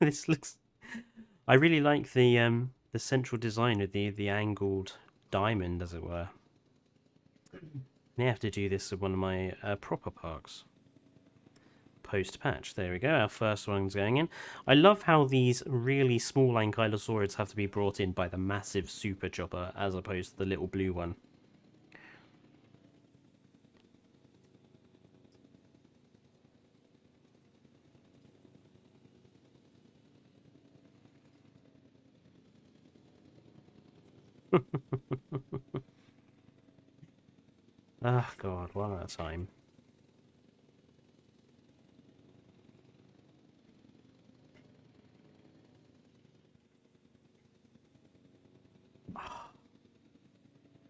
This looks. I really like the central design of the angled diamond, as it were. May have to do this at one of my proper parks. post-patch. There we go, our first one's going in. I love how these really small ankylosaurids have to be brought in by the massive super chopper as opposed to the little blue one. Oh god, one at a time.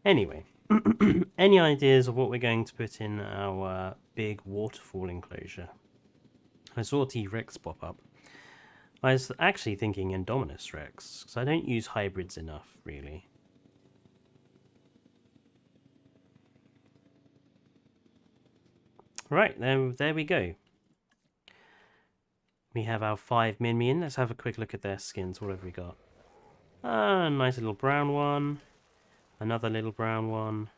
Anyway, any ideas of what we're going to put in our big waterfall enclosure? I saw T-Rex pop up. I was actually thinking Indominus Rex, because I don't use hybrids enough, really. Right, there we go. We have our 5 Minion. Let's have a quick look at their skins. What have we got? Ah, nice little brown one. Another little brown one.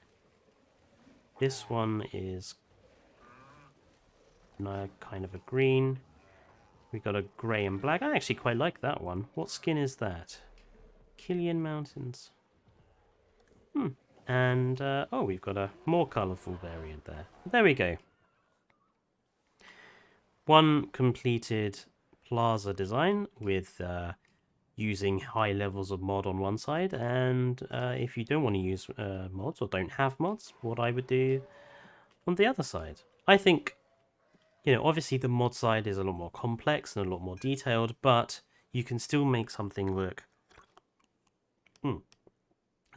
This one is kind of a green. We got a grey and black. I actually quite like that one. What skin is that? Killian Mountains. And, oh, we've got a more colourful variant there. There we go. One completed Plaza design with using high levels of mod on one side, and if you don't want to use mods or don't have mods, what I would do on the other side. I think, you know, obviously the mod side is a lot more complex and a lot more detailed, but you can still make something look...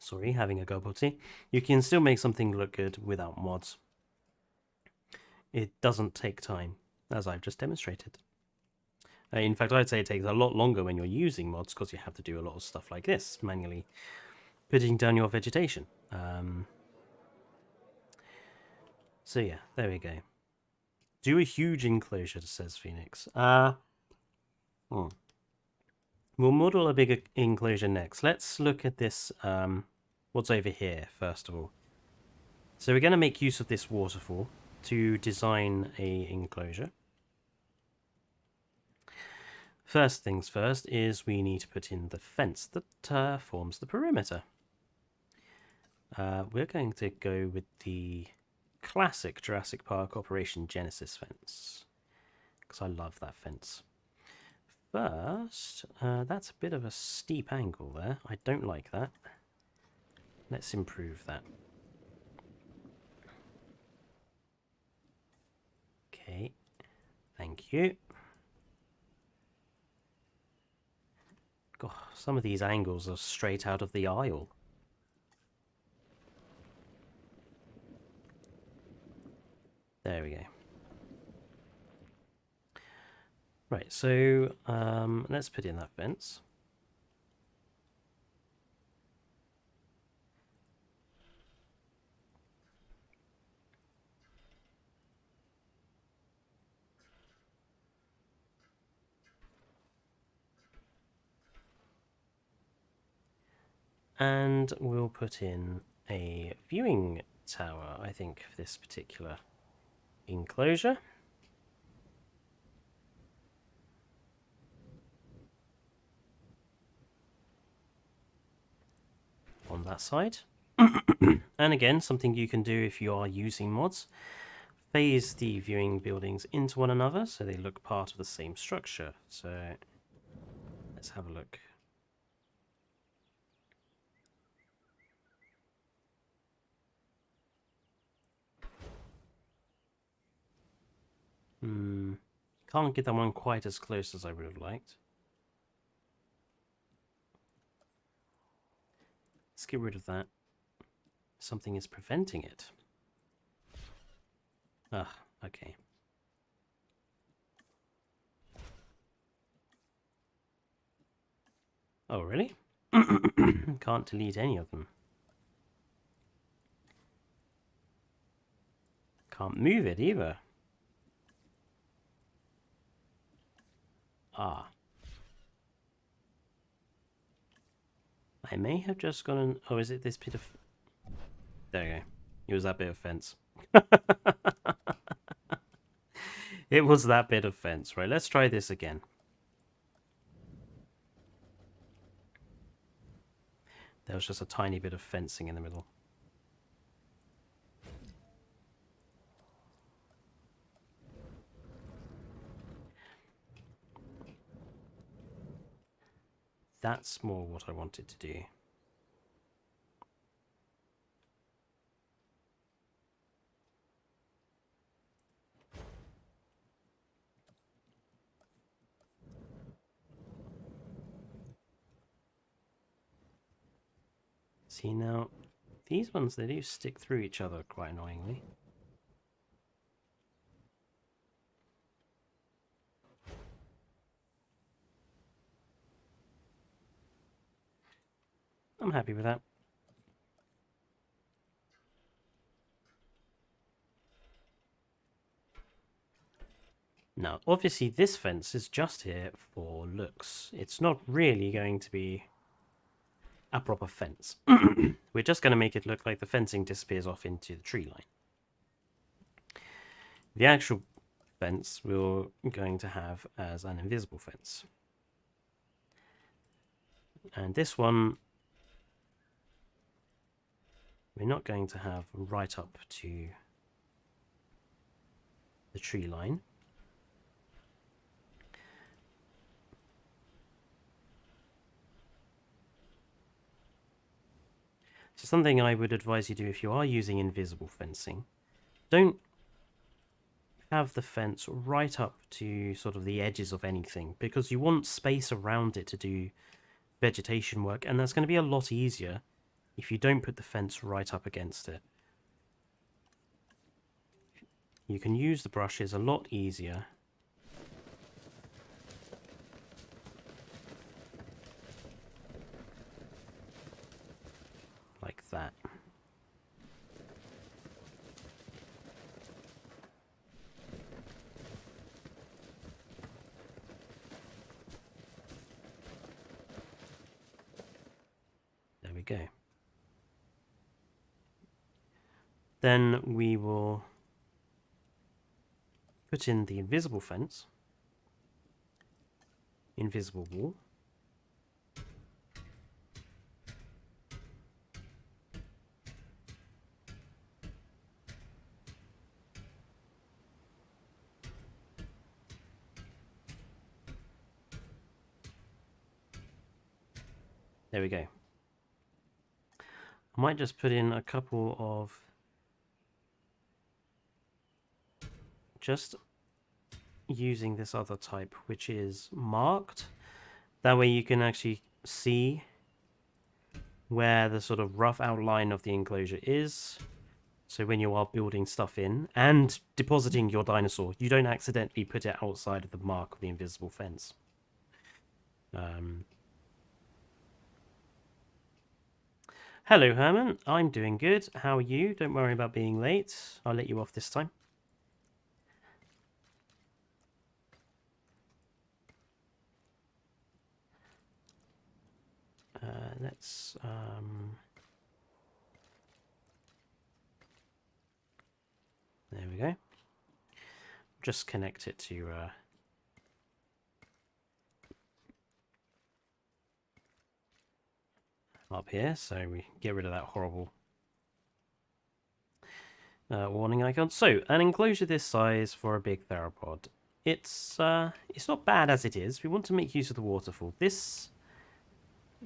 Sorry, having a go of tea. You can still make something look good without mods. It doesn't take time, as I've just demonstrated. In fact, I'd say it takes a lot longer when you're using mods because you have to do a lot of stuff like this, manually putting down your vegetation. So yeah, there we go. Do a huge enclosure, says Phoenix. We'll model a bigger enclosure next. Let's look at this, what's over here, first of all. So we're going to make use of this waterfall to design a enclosure. First things first is we need to put in the fence that forms the perimeter. We're going to go with the classic Jurassic Park Operation Genesis fence, because I love that fence. First, that's a bit of a steep angle there. I don't like that. Let's improve that. Okay, thank you. God, some of these angles are straight out of the aisle. There we go. Right, so let's put in that fence. And we'll put in a viewing tower, I think, for this particular enclosure. On that side. And again, something you can do if you are using mods. Phase the viewing buildings into one another so they look part of the same structure. So let's have a look. Can't get that one quite as close as I would have liked. Let's get rid of that. Something is preventing it. Ah, okay. Oh, really? Can't delete any of them. Can't move it either. Ah. I may have just gone and... Oh, is it this bit of... There we go. It was that bit of fence. It was that bit of fence. Right, let's try this again. There was just a tiny bit of fencing in the middle. That's more what I wanted to do. See now, these ones, they do stick through each other quite annoyingly. I'm happy with that. Now, obviously this fence is just here for looks. It's not really going to be a proper fence. We're just going to make it look like the fencing disappears off into the tree line. The actual fence we're going to have as an invisible fence. And this one we're not going to have right up to the tree line. So something I would advise you do if you are using invisible fencing, don't have the fence right up to sort of the edges of anything, because you want space around it to do vegetation work, and that's going to be a lot easier if you don't put the fence right up against it. You can use the brushes a lot easier. Like that. There we go. Then we will put in the invisible fence, invisible wall. There we go. I might just put in a couple of just using this other type, which is marked. That way you can actually see where the sort of rough outline of the enclosure is. So when you are building stuff in and depositing your dinosaur, you don't accidentally put it outside of the mark of the invisible fence. Hello, Herman. I'm doing good. How are you? Don't worry about being late. I'll let you off this time. Let's there we go. Just connect it to up here, so we get rid of that horrible warning icon. So, an enclosure this size for a big theropod. It's not bad as it is. We want to make use of the waterfall. This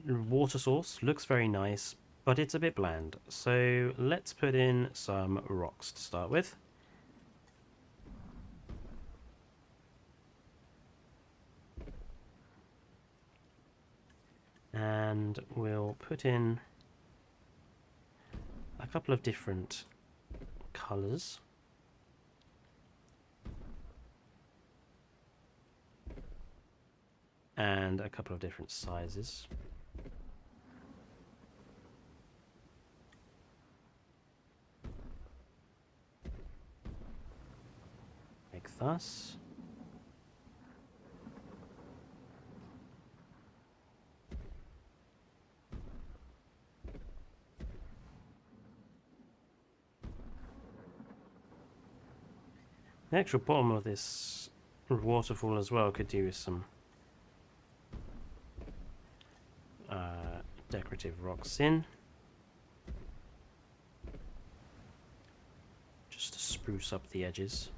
water source looks very nice, but it's a bit bland. So let's put in some rocks to start with. And we'll put in a couple of different colors. And a couple of different sizes. Like thus. The actual bottom of this waterfall as well could do with some decorative rocks in, just to spruce up the edges.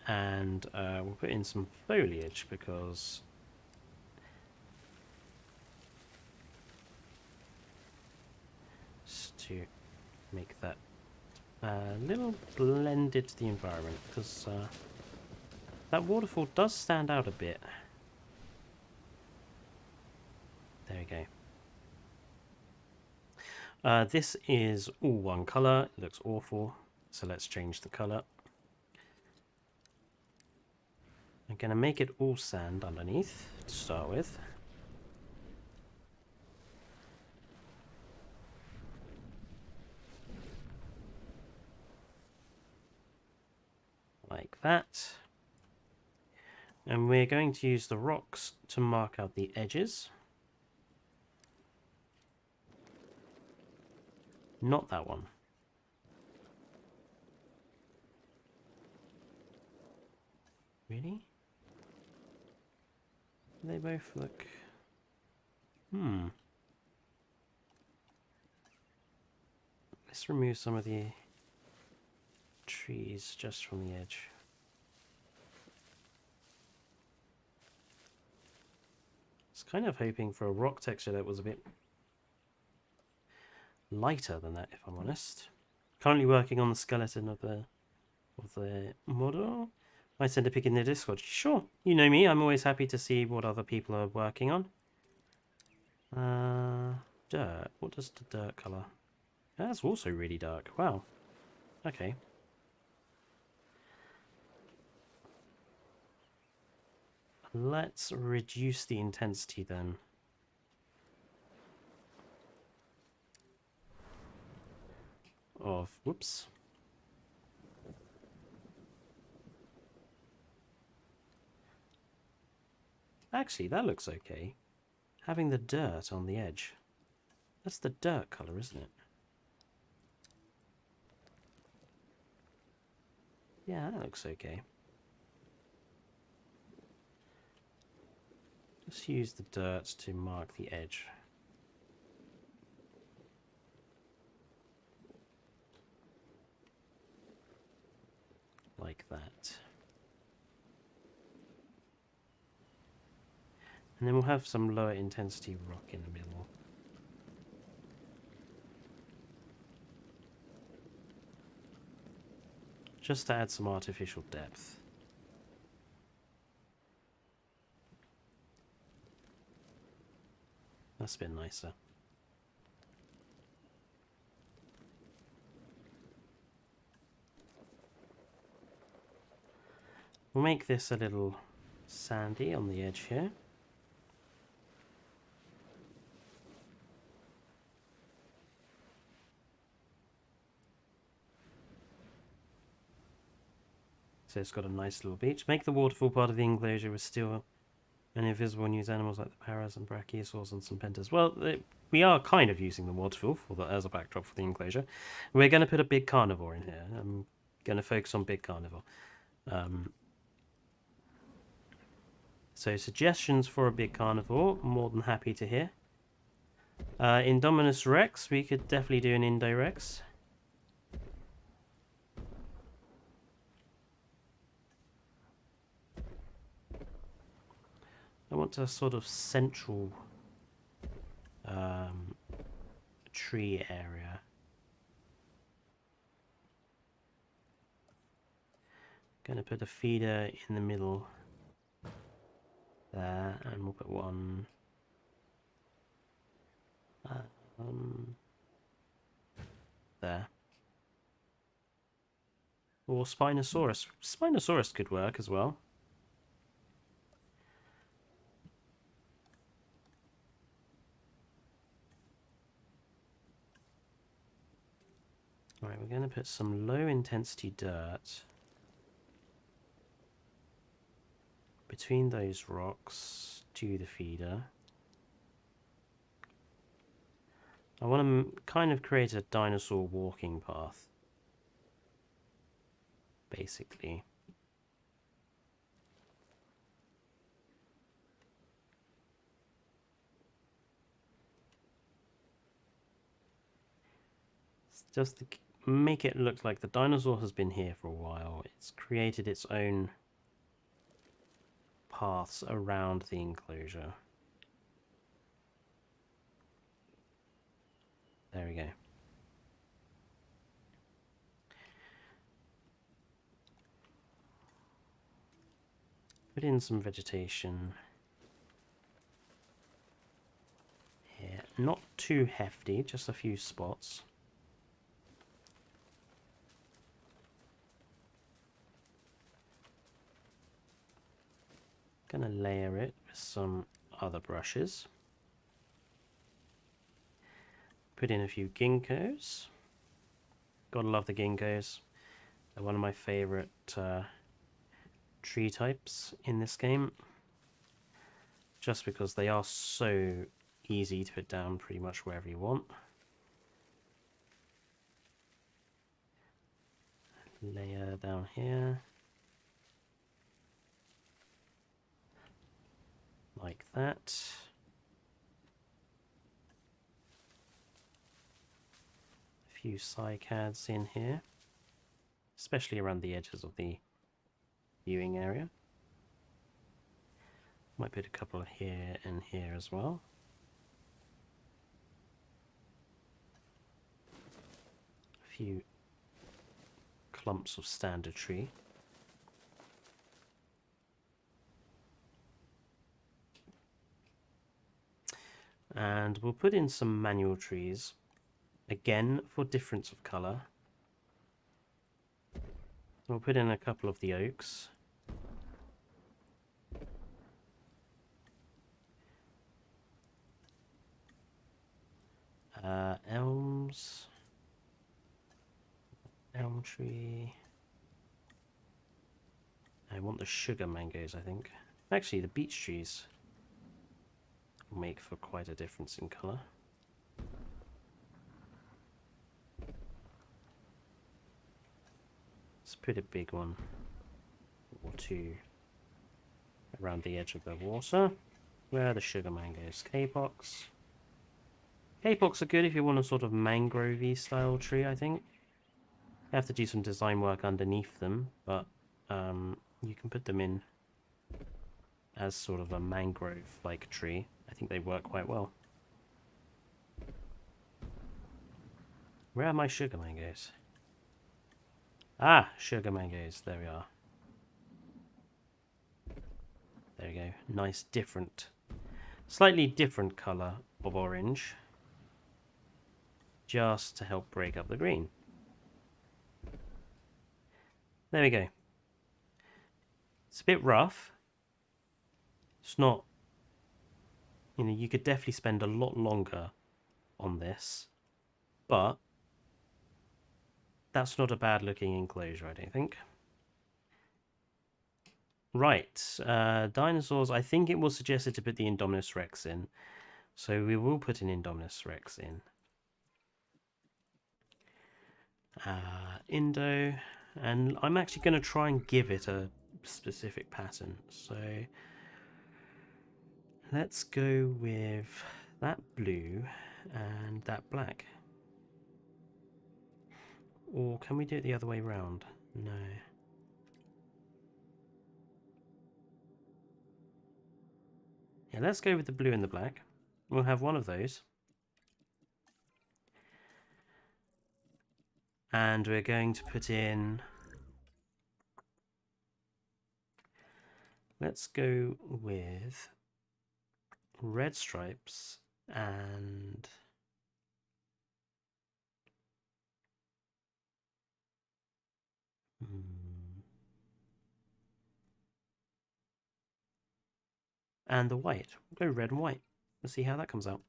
And we'll put in some foliage because just to make that a little blended to the environment, because that waterfall does stand out a bit. There we go. This is all one colour. It looks awful, so let's change the colour. I'm going to make it all sand underneath to start with. Like that. And we're going to use the rocks to mark out the edges. Not that one. Really? They both look... Let's remove some of the trees just from the edge. I was kind of hoping for a rock texture that was a bit lighter than that, if I'm honest. Currently working on the skeleton of the model. I send a pic in the Discord. Sure, you know me. I'm always happy to see what other people are working on. Dirt. What does the dirt colour? That's also really dark. Wow. Okay. Let's reduce the intensity then. Of, whoops. Actually, that looks okay. Having the dirt on the edge. That's the dirt colour, isn't it? Yeah, that looks okay. Just use the dirt to mark the edge. Like that. And then we'll have some lower intensity rock in the middle. Just to add some artificial depth. That's a bit nicer. We'll make this a little sandy on the edge here. So it's got a nice little beach. Make the waterfall part of the enclosure with still and invisible and use animals like the paras and brachiosaurs and some pentas. Well, we are kind of using the waterfall for as a backdrop for the enclosure. We're going to put a big carnivore in here. I'm going to focus on big carnivore. So suggestions for a big carnivore, more than happy to hear. Indominus Rex, we could definitely do an Indo Rex. I want a sort of central tree area. Gonna put a feeder in the middle there, and we'll put one there. Or Spinosaurus. Spinosaurus could work as well. Alright, we're going to put some low intensity dirt between those rocks to the feeder. I want to kind of create a dinosaur walking path, basically. It's just to make it look like the dinosaur has been here for a while. It's created its own paths around the enclosure. There we go. Put in some vegetation here. Not too hefty, just a few spots. Gonna layer it with some other brushes. Put in a few ginkgos. Gotta love the ginkgos. They're one of my favorite tree types in this game, just because they are so easy to put down pretty much wherever you want. Layer down here like that. A few cycads in here, especially around the edges of the viewing area. Might put a couple here and here as well. A few clumps of standard tree. And we'll put in some manual trees, again for difference of colour. We'll put in a couple of the oaks. Elms. Elm tree. I want the sugar mangoes, I think. Actually, the beech trees will make for quite a difference in colour. Let's put a big one or two around the edge of the water. Where are the sugar mangoes? Capox. Capox are good if you want a sort of mangrove-y style tree, I think. You have to do some design work underneath them, but you can put them in as sort of a mangrove-like tree. I think they work quite well. Where are my sugar mangoes? Ah, sugar mangoes. There we are. There we go. Nice different, slightly different colour of orange, just to help break up the green. There we go. It's a bit rough. It's not, you know, you could definitely spend a lot longer on this, but that's not a bad looking enclosure, I don't think. Right, dinosaurs. I think it was suggested to put the Indominus Rex in, so we will put an Indominus Rex in. Indo, and I'm actually going to try and give it a specific pattern. So let's go with that blue and that black. Or can we do it the other way round? No. Yeah, let's go with the blue and the black. We'll have one of those. And we're going to put in... Let's go with red stripes and... and the white. We'll go red and white. Let's see how that comes out.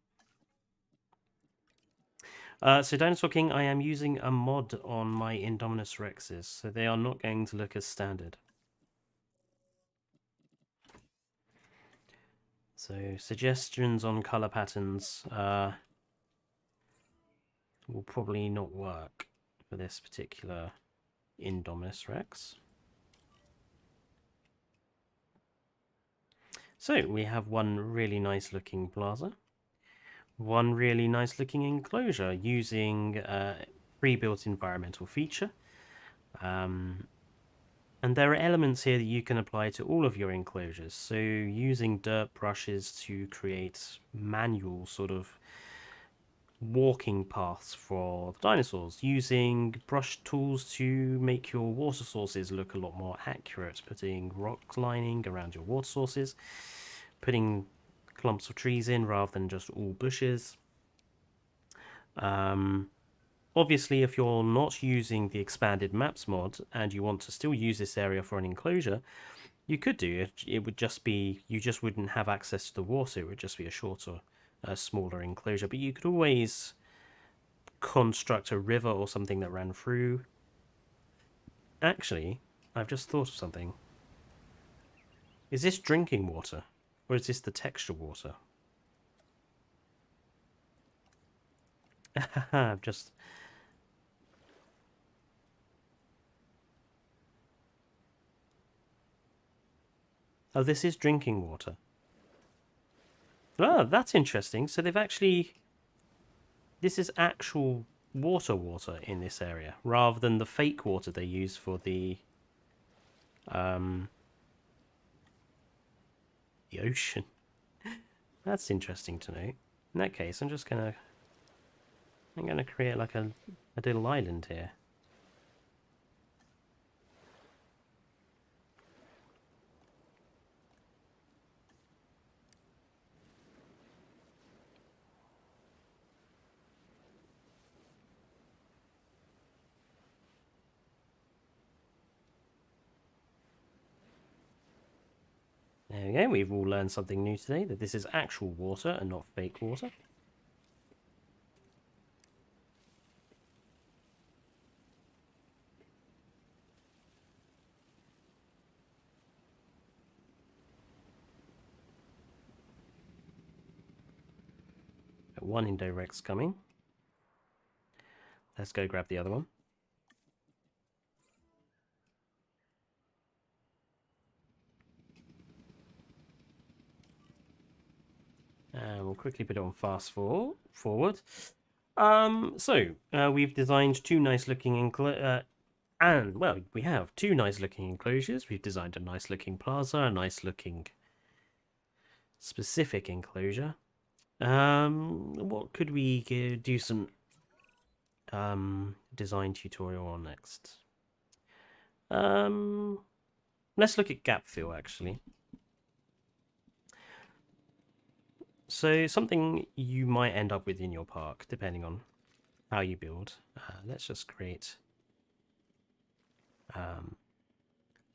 So Dinosaur King, I am using a mod on my Indominus Rexes, so they are not going to look as standard. So suggestions on colour patterns. will probably not work for this particular Indominus Rex. So we have one really nice looking plaza, one really nice looking enclosure using a pre-built environmental feature. And there are elements here that you can apply to all of your enclosures. So using dirt brushes to create manual sort of walking paths for the dinosaurs, using brush tools to make your water sources look a lot more accurate, putting rock lining around your water sources, putting clumps of trees in rather than just all bushes. Obviously, if you're not using the expanded maps mod and you want to still use this area for an enclosure, you could do it. It would just be, you just wouldn't have access to the water. It would just be a shorter, smaller enclosure. But you could always construct a river or something that ran through. Actually, I've just thought of something. Is this drinking water? Or is this the texture water? I've just... Oh, this is drinking water. Oh, that's interesting. So they've actually... This is actual water in this area, rather than the fake water they use for the ocean. That's interesting to know. In that case, I'm gonna create like a little island here. There we go, we've all learned something new today, that this is actual water and not fake water. One Indorex coming. Let's go grab the other one. And we'll quickly put it on fast forward. We've designed two nice looking we have two nice looking enclosures. We've designed a nice looking plaza, a nice looking specific enclosure. What could we do some design tutorial on next? Let's look at gap fill actually. So something you might end up with in your park, depending on how you build. Let's just create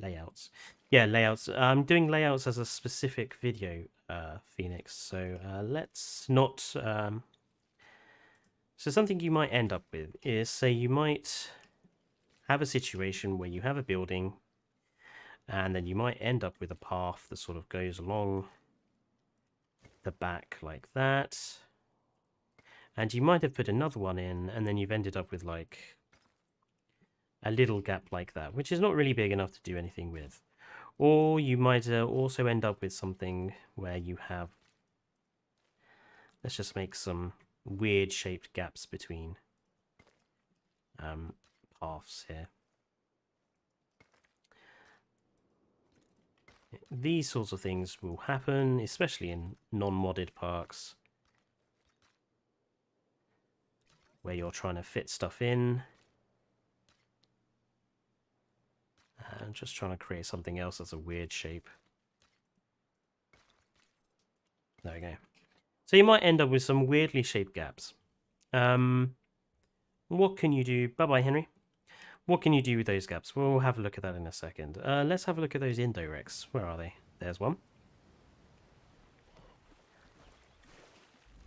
layouts. Yeah, layouts. I'm doing layouts as a specific video, Phoenix. So let's not... So something you might end up with is, say you might have a situation where you have a building and then you might end up with a path that sort of goes along the back like that, and you might have put another one in and then you've ended up with like a little gap like that, which is not really big enough to do anything with. Or you might also end up with something where you have, let's just make some weird shaped gaps between paths here. These sorts of things will happen, especially in non-modded parks, where you're trying to fit stuff in. I'm just trying to create something else that's a weird shape. There we go. So you might end up with some weirdly shaped gaps. What can you do? Bye-bye, Henry. What can you do with those gaps? We'll have a look at that in a second. Let's have a look at those Indorex. Where are they? There's one.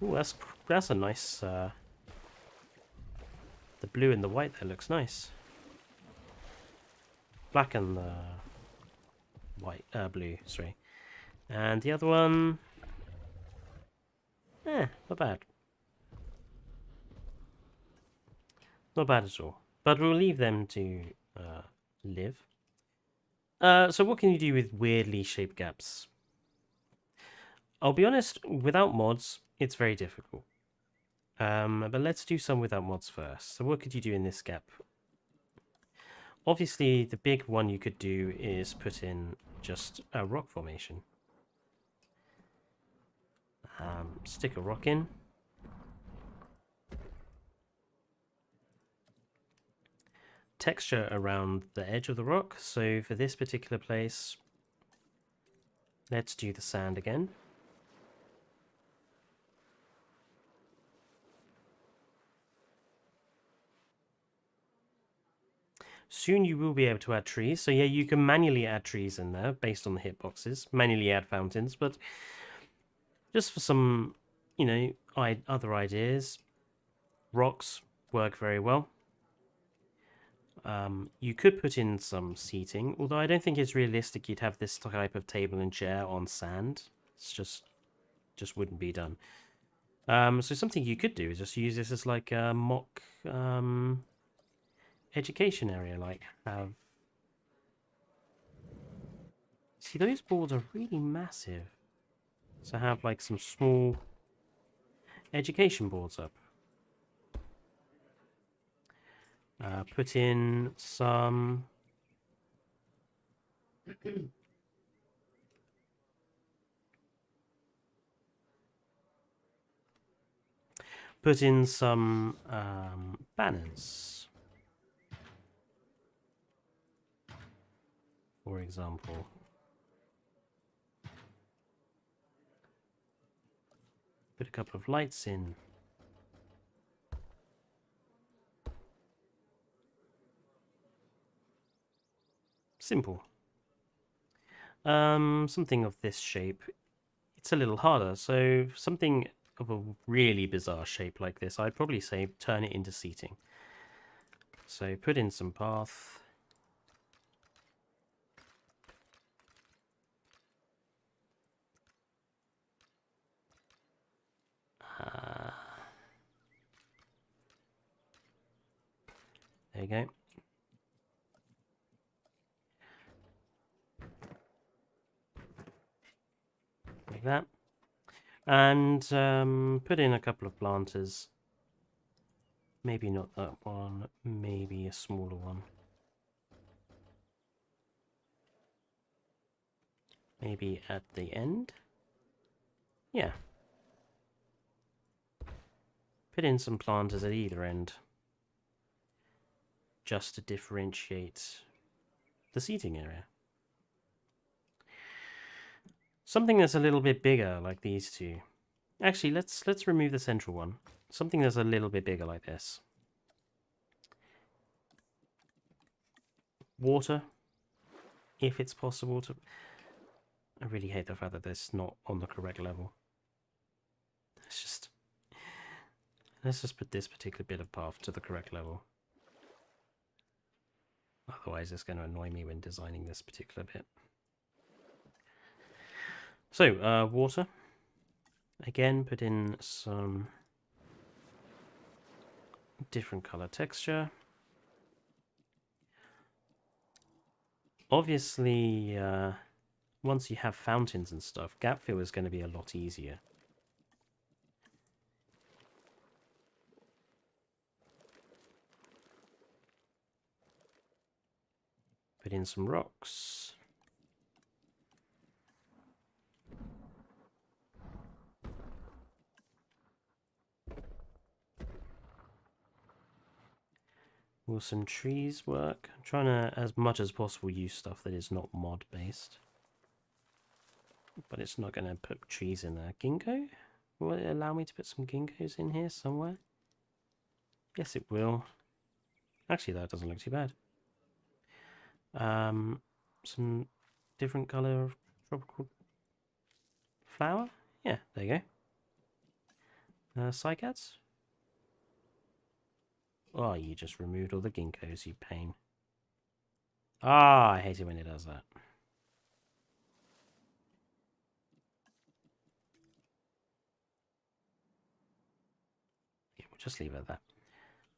Ooh, that's a nice... the blue and the white there looks nice. Black and the white, blue, sorry. And the other one... not bad. Not bad at all. But we'll leave them to live. So what can you do with weirdly shaped gaps? I'll be honest, without mods, it's very difficult. But let's do some without mods first. So what could you do in this gap? Obviously, the big one you could do is put in just a rock formation. Stick a rock in. Texture around the edge of the rock. So for this particular place, let's do the sand again. Soon you will be able to add trees. So yeah, you can manually add trees in there based on the hitboxes. Manually add fountains, but just for some, you know, other ideas, rocks work very well. You could put in some seating, although I don't think it's realistic you'd have this type of table and chair on sand. It's just wouldn't be done. So something you could do is just use this as like a mock education area, like have. See, those boards are really massive. So have like some small education boards up. Put in some put in some banners, for example. Put a couple of lights in. Simple. Something of this shape. It's a little harder, so something of a really bizarre shape like this, I'd probably say turn it into seating. So put in some path. There you go. Like that. And put in a couple of planters. Maybe not that one, maybe a smaller one. Maybe at the end? Yeah. Put in some planters at either end. Just to differentiate the seating area. Something that's a little bit bigger, like these two. Actually, let's remove the central one. Something that's a little bit bigger, like this. Water, if it's possible to. I really hate the fact that it's not on the correct level. Let's just put this particular bit of path to the correct level. Otherwise, it's going to annoy me when designing this particular bit. So, water. Again, put in some different color texture. Obviously, once you have fountains and stuff, gap fill is going to be a lot easier. Put in some rocks. Will some trees work? I'm trying to, as much as possible, use stuff that is not mod based. But it's not going to put trees in there. Ginkgo? Will it allow me to put some ginkgos in here somewhere? Yes, it will. Actually, that doesn't look too bad. Some different color of tropical flower? Yeah, there you go. Cycads? Oh, you just removed all the ginkgos, you pain. Ah, I hate it when it does that. Yeah, we'll just leave it at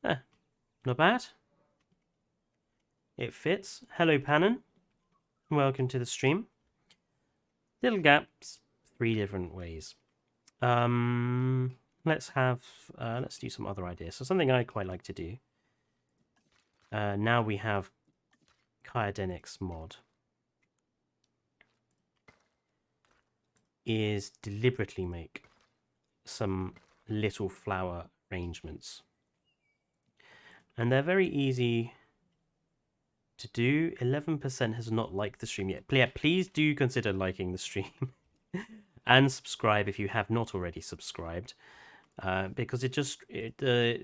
that. Not bad. It fits. Hello, Pannon. Welcome to the stream. Little gaps, 3 different ways. Let's do some other ideas. So something I quite like to do. Now we have Kyodenics mod. Is deliberately make some little flower arrangements. And they're very easy to do. 11% has not liked the stream yet. Yeah, please do consider liking the stream. And subscribe if you have not already subscribed. Because it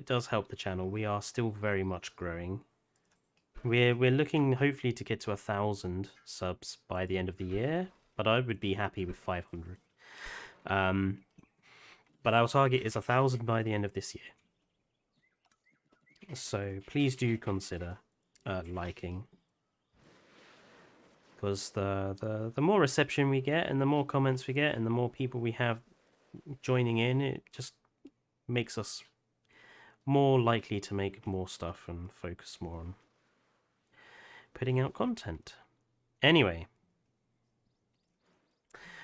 does help the channel. We are still very much growing. We're looking hopefully to get to 1,000 subs by the end of the year. But I would be happy with 500. But our target is 1,000 by the end of this year. So please do consider liking. Because the more reception we get and the more comments we get and the more people we have joining in, it just makes us more likely to make more stuff and focus more on putting out content. Anyway.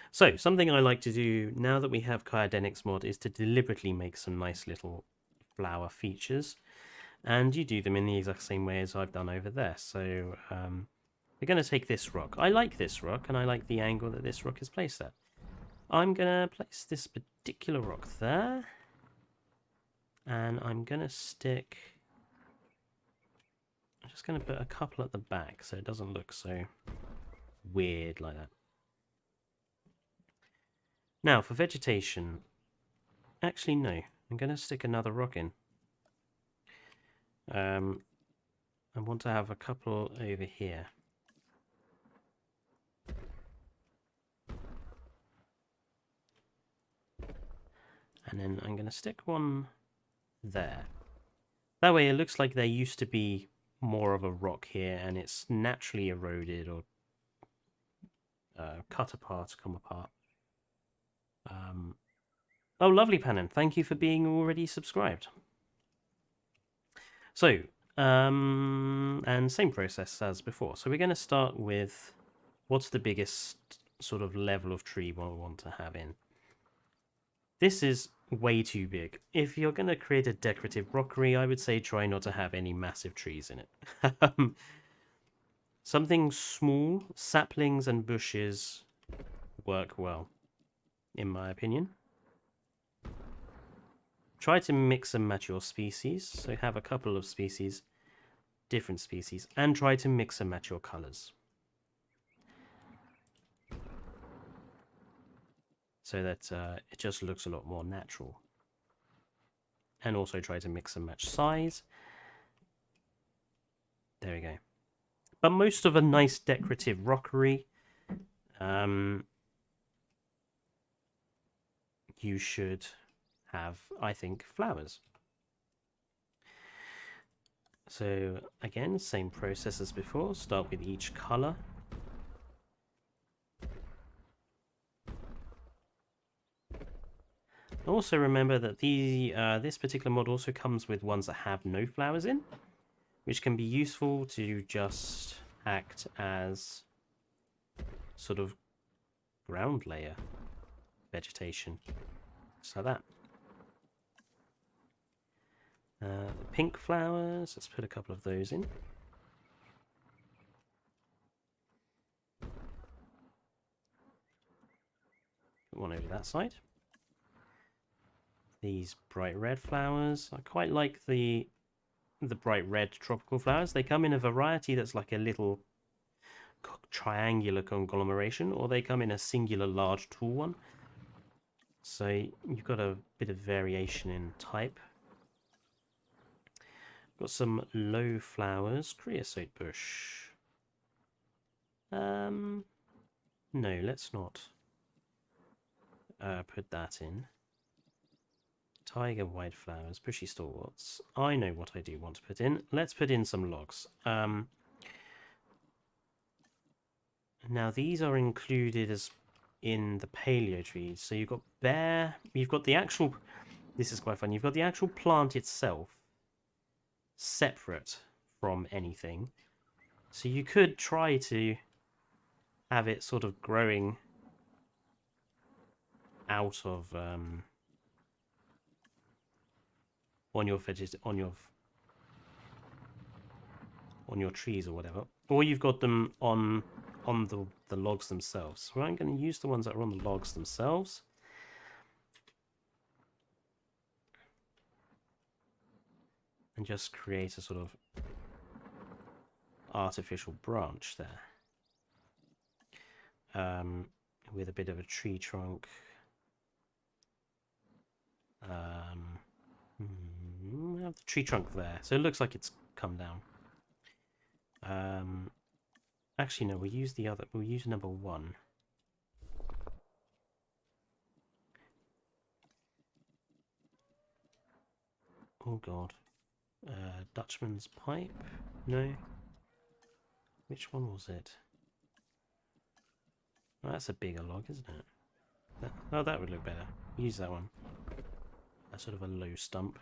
So, something I like to do now that we have Kyodenics mod is to deliberately make some nice little flower features. And you do them in the exact same way as I've done over there. So, we're going to take this rock. I like this rock, and I like the angle that this rock is placed at. I'm going to place this particular rock there. And I'm going to stick... I'm just going to put a couple at the back so it doesn't look so weird like that. Now, for vegetation... Actually, no. I'm going to stick another rock in. I want to have a couple over here. And then I'm going to stick one there. That way it looks like there used to be more of a rock here and it's naturally eroded or cut apart, come apart. Oh, lovely, Pannon. Thank you for being already subscribed. So, and same process as before. So we're going to start with what's the biggest sort of level of tree we want to have in. This is way too big. If you're going to create a decorative rockery, I would say try not to have any massive trees in it. Something small, saplings and bushes work well, in my opinion. Try to mix and match your species, so have a couple of species, different species, and try to mix and match your colors. So that it just looks a lot more natural. And also try to mix and match size. There we go. But most of a nice decorative rockery, you should have, I think, flowers. So again, same process as before. Start with each color. Also remember that this particular mod also comes with ones that have no flowers in, which can be useful to just act as sort of ground layer vegetation, just like that. The pink flowers, let's put a couple of those in. Put one over that side. These bright red flowers, I quite like the bright red tropical flowers. They come in a variety that's like a little triangular conglomeration, or they come in a singular large tall one. So you've got a bit of variation in type. Got some low flowers, creosote bush. No, let's not put that in. Tiger white flowers, bushy stalwarts. I know what I do want to put in. Let's put in some logs. Now these are included as in the paleo trees. So you've got you've got the actual, this is quite fun, you've got the actual plant itself. separate from anything. So you could try to have it sort of growing out of on your trees or whatever, or you've got them on the logs themselves. So I'm going to use the ones that are on the logs themselves. And just create a sort of artificial branch there. With a bit of a tree trunk. I have the tree trunk there, so it looks like it's come down. Actually, no, we'll use the other. We'll use number 1. Oh God, Dutchman's pipe? No. Which one was it? Oh, that's a bigger log, isn't it? Oh, that would look better. Use that one. That's sort of a low stump.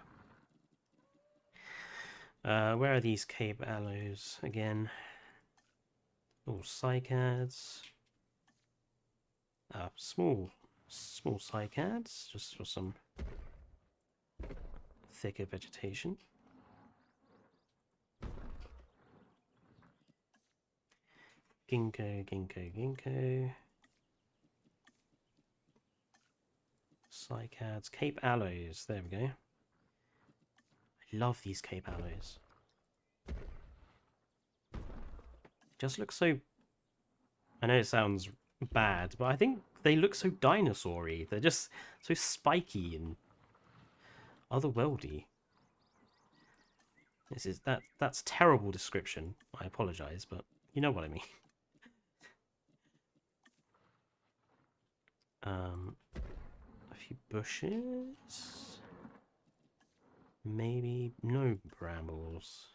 Where are these Cape aloes again? Oh, cycads. Small cycads, just for some thicker vegetation. Ginkgo, ginkgo, ginkgo. Cycads, Cape aloes. There we go. I love these Cape aloes. Just look so... I know it sounds bad, but I think they look so dinosaur-y. They're just so spiky and otherworldly. That's terrible description. I apologize, but you know what I mean. A few bushes. Maybe no brambles.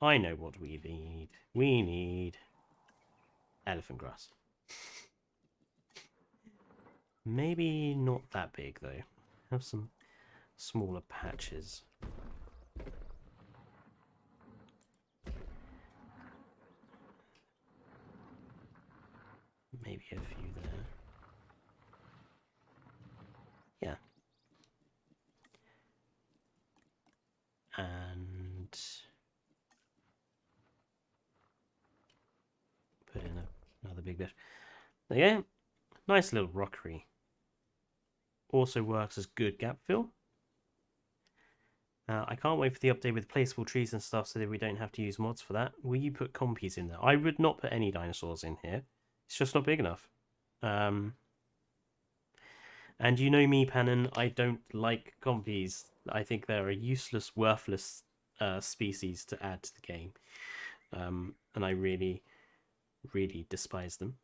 I know what we need. We need elephant grass. Maybe not that big though. Have some smaller patches. Maybe a few there. Yeah. And put in another big bit. There you go. Nice little rockery. Also works as good gap fill. I can't wait for the update with placeable trees and stuff so that we don't have to use mods for that. Will you put compies in there? I would not put any dinosaurs in here. It's just not big enough. And you know me, Pannon, I don't like compies. I think they're a useless, worthless species to add to the game. And I really, really despise them.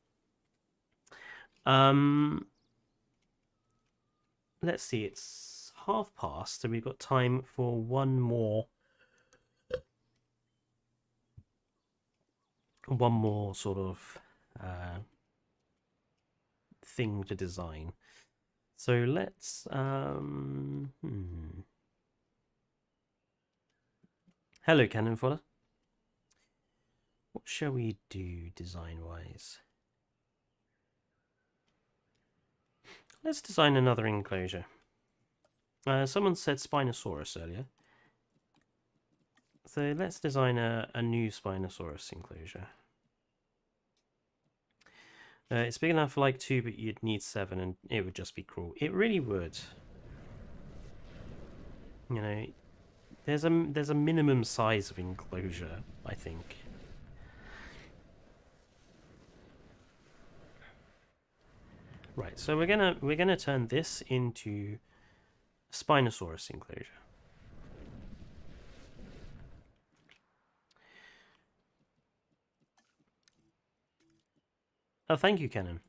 Let's see, it's past, so we've got time for one more sort of thing to design. So let's Hello, Cannon Fodder. What shall we do design-wise? Let's design another enclosure. Someone said Spinosaurus earlier. So let's design a new Spinosaurus enclosure. It's big enough for like 2, but you'd need 7 and it would just be cruel. It really would. You know, there's a minimum size of enclosure, I think. Right, so we're gonna turn this into a Spinosaurus enclosure. Oh, thank you, Cannon.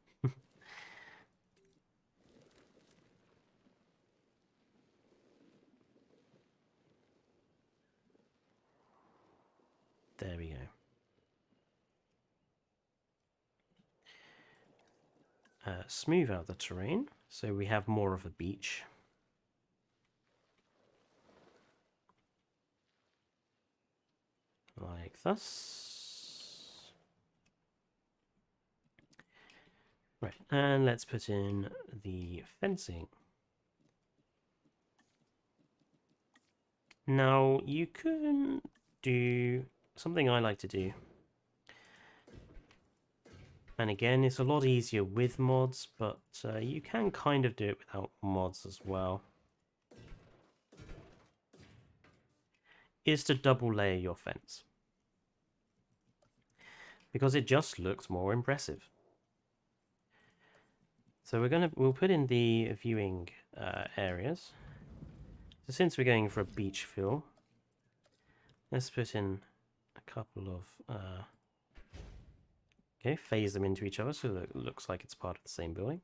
There we go. Smooth out the terrain so we have more of a beach. like thus. Right, and let's put in the fencing. Now, you can do something I like to do. And again, it's a lot easier with mods, but you can kind of do it without mods as well. Is to double layer your fence. Because it just looks more impressive. So we'll put in the viewing areas. So since we're going for a beach feel, let's put in a couple of okay, phase them into each other so that it looks like it's part of the same building.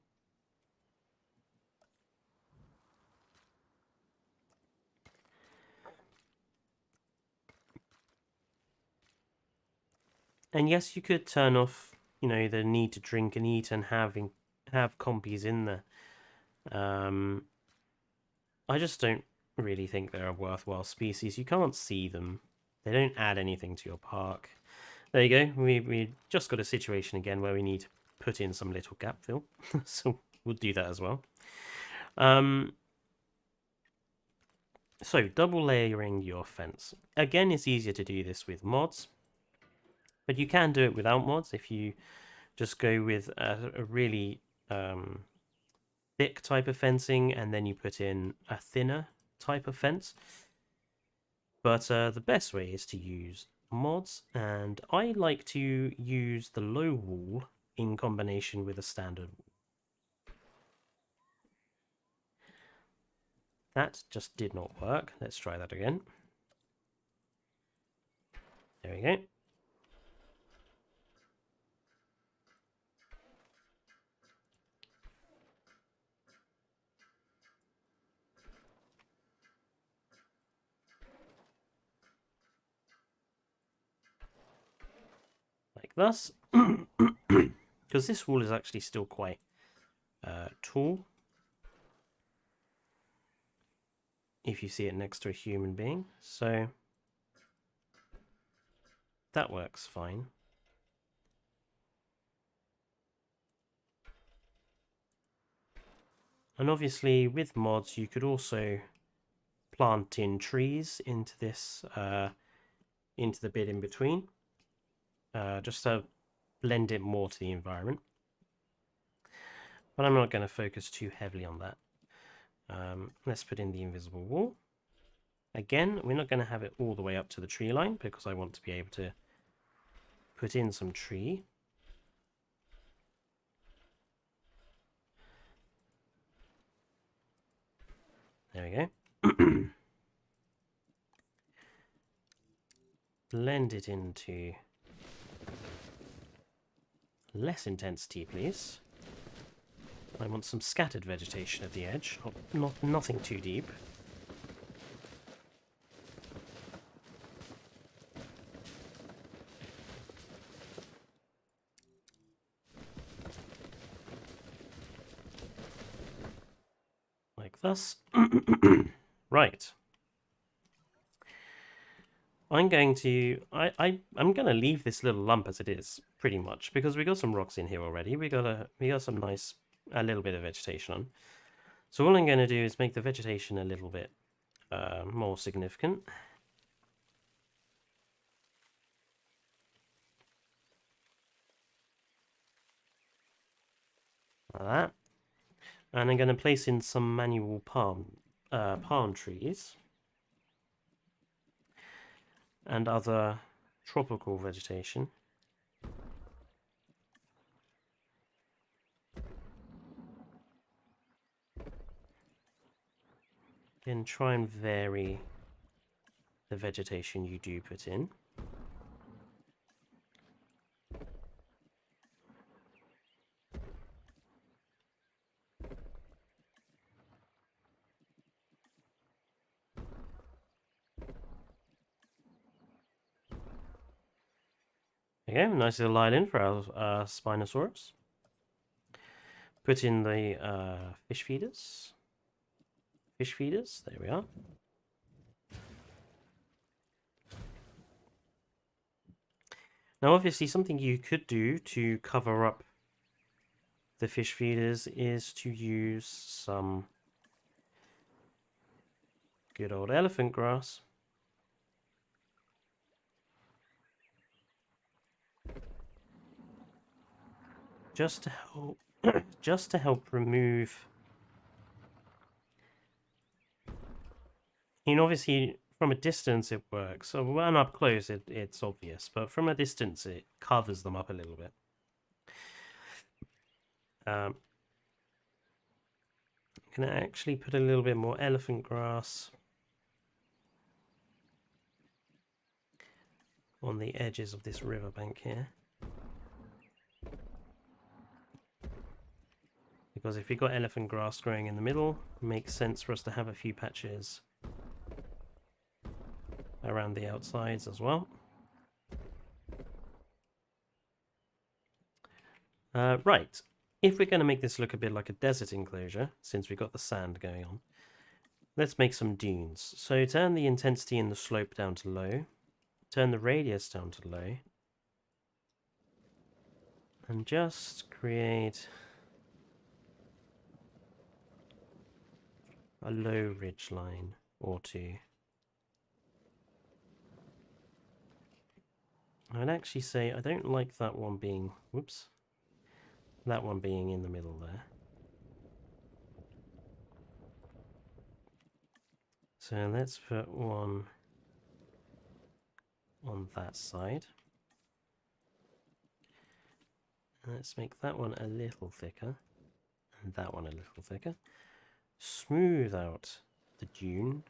And yes, you could turn off, the need to drink and eat and have compies in there. I just don't really think they're a worthwhile species. You can't see them. They don't add anything to your park. There you go. We just got a situation again where we need to put in some little gap fill. So we'll do that as well. So double layering your fence. Again, it's easier to do this with mods. But you can do it without mods if you just go with a really thick type of fencing and then you put in a thinner type of fence. But the best way is to use mods, and I like to use the low wall in combination with a standard wall. That just did not work. Let's try that again. There we go. Like thus. Because this wall is actually still quite tall. If you see it next to a human being. So that works fine. And obviously with mods you could also plant in trees into this into the bit in between, just to blend it more to the environment. But I'm not going to focus too heavily on that. Let's put in the invisible wall. Again, we're not going to have it all the way up to the tree line because I want to be able to put in some tree. There we go. Blend it into less intensity, please. I want some scattered vegetation at the edge, nothing too deep. Like thus. Right. I'm going to I'm going to leave this little lump as it is, pretty much, because we got some rocks in here already. We got some nice a little bit of vegetation on. So all I'm going to do is make the vegetation a little bit more significant. Like that. And I'm going to place in some manual palm trees and other tropical vegetation. Then try and vary the vegetation you do put in. Okay, nice little island for our Spinosaurus. Put in the fish feeders. Fish feeders, there we are. Now, obviously, something you could do to cover up the fish feeders is to use some good old elephant grass. Just to help, just to help remove. Obviously, from a distance it works. So when up close, it's obvious, but from a distance it covers them up a little bit. I'm gonna actually put a little bit more elephant grass on the edges of this riverbank here. Because if you've got elephant grass growing in the middle, it makes sense for us to have a few patches around the outsides as well. Right, if we're going to make this look a bit like a desert enclosure, since we've got the sand going on, let's make some dunes. So turn the intensity and the slope down to low, turn the radius down to low, and just create a low ridge line or two. I'd actually say I don't like that one being, whoops, that one being in the middle there. So let's put one on that side. Let's make that one a little thicker, and that one a little thicker. Smooth out the dune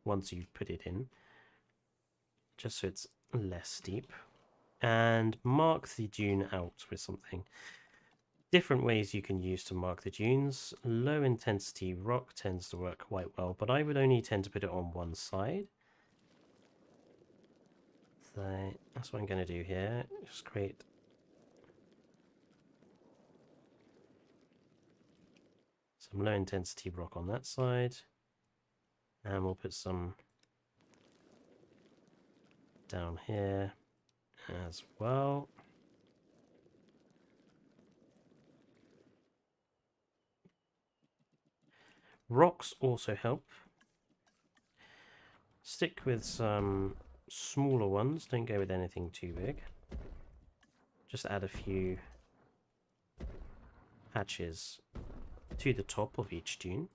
once you've put it in, just so it's less steep. And mark the dune out with something. Different ways you can use to mark the dunes. Low intensity rock tends to work quite well, but I would only tend to put it on one side. So that's what I'm going to do here. Just create some low intensity rock on that side. And we'll put some down here as well. Rocks also help. Stick with some smaller ones, don't go with anything too big. Just add a few patches to the top of each dune.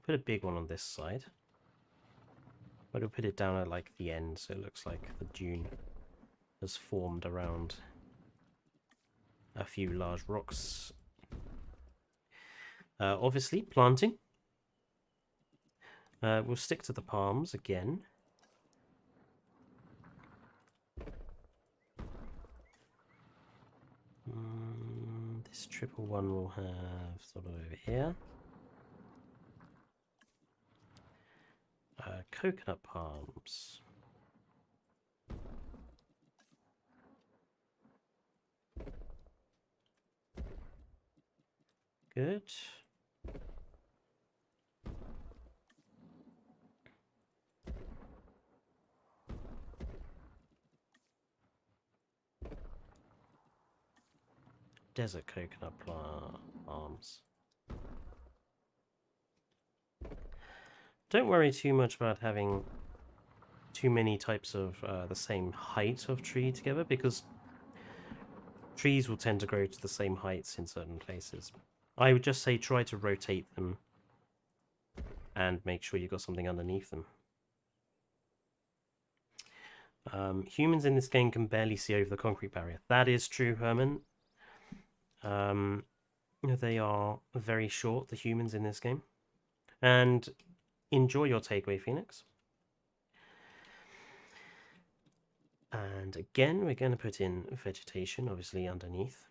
Put a big one on this side, but we'll put it down at like the end so it looks like the dune has formed around a few large rocks. Obviously, planting. We'll stick to the palms again. This triple one will have sort of over here. Coconut palms. Good. Desert coconut palms. Don't worry too much about having too many types of the same height of tree together, because trees will tend to grow to the same heights in certain places. I would just say try to rotate them and make sure you've got something underneath them. Humans in this game can barely see over the concrete barrier. That is true, Herman. They are very short, the humans in this game. And enjoy your takeaway, Phoenix. And again, we're going to put in vegetation, obviously, underneath.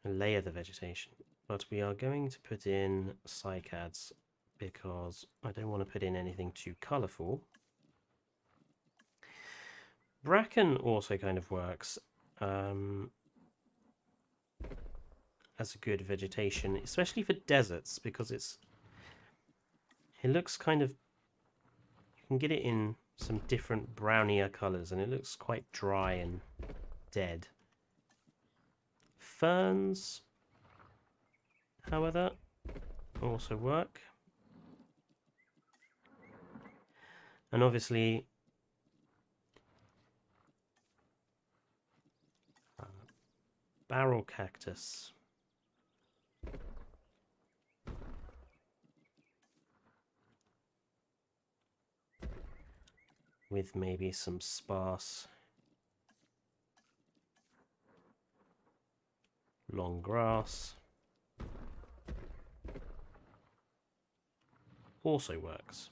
And layer the vegetation. But we are going to put in cycads because I don't want to put in anything too colourful. Bracken also kind of works. as a good vegetation, especially for deserts, because it looks kind of, you can get it in some different brownier colours, and it looks quite dry and dead. Ferns, however, also work. And obviously, barrel cactus. With maybe some sparse long grass. Also works.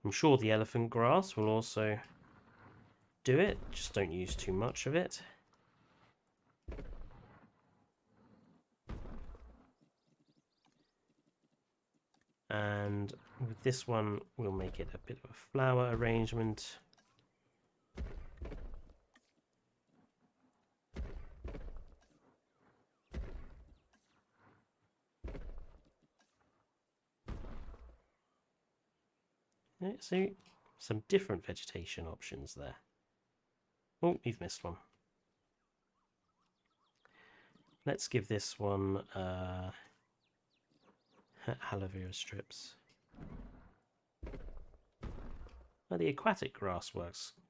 I'm sure the elephant grass will also do it, just don't use too much of it. And with this one, we'll make it a bit of a flower arrangement. So, some different vegetation options there. Oh, you've missed one. Let's give this one aloe vera strips. Well, the aquatic grass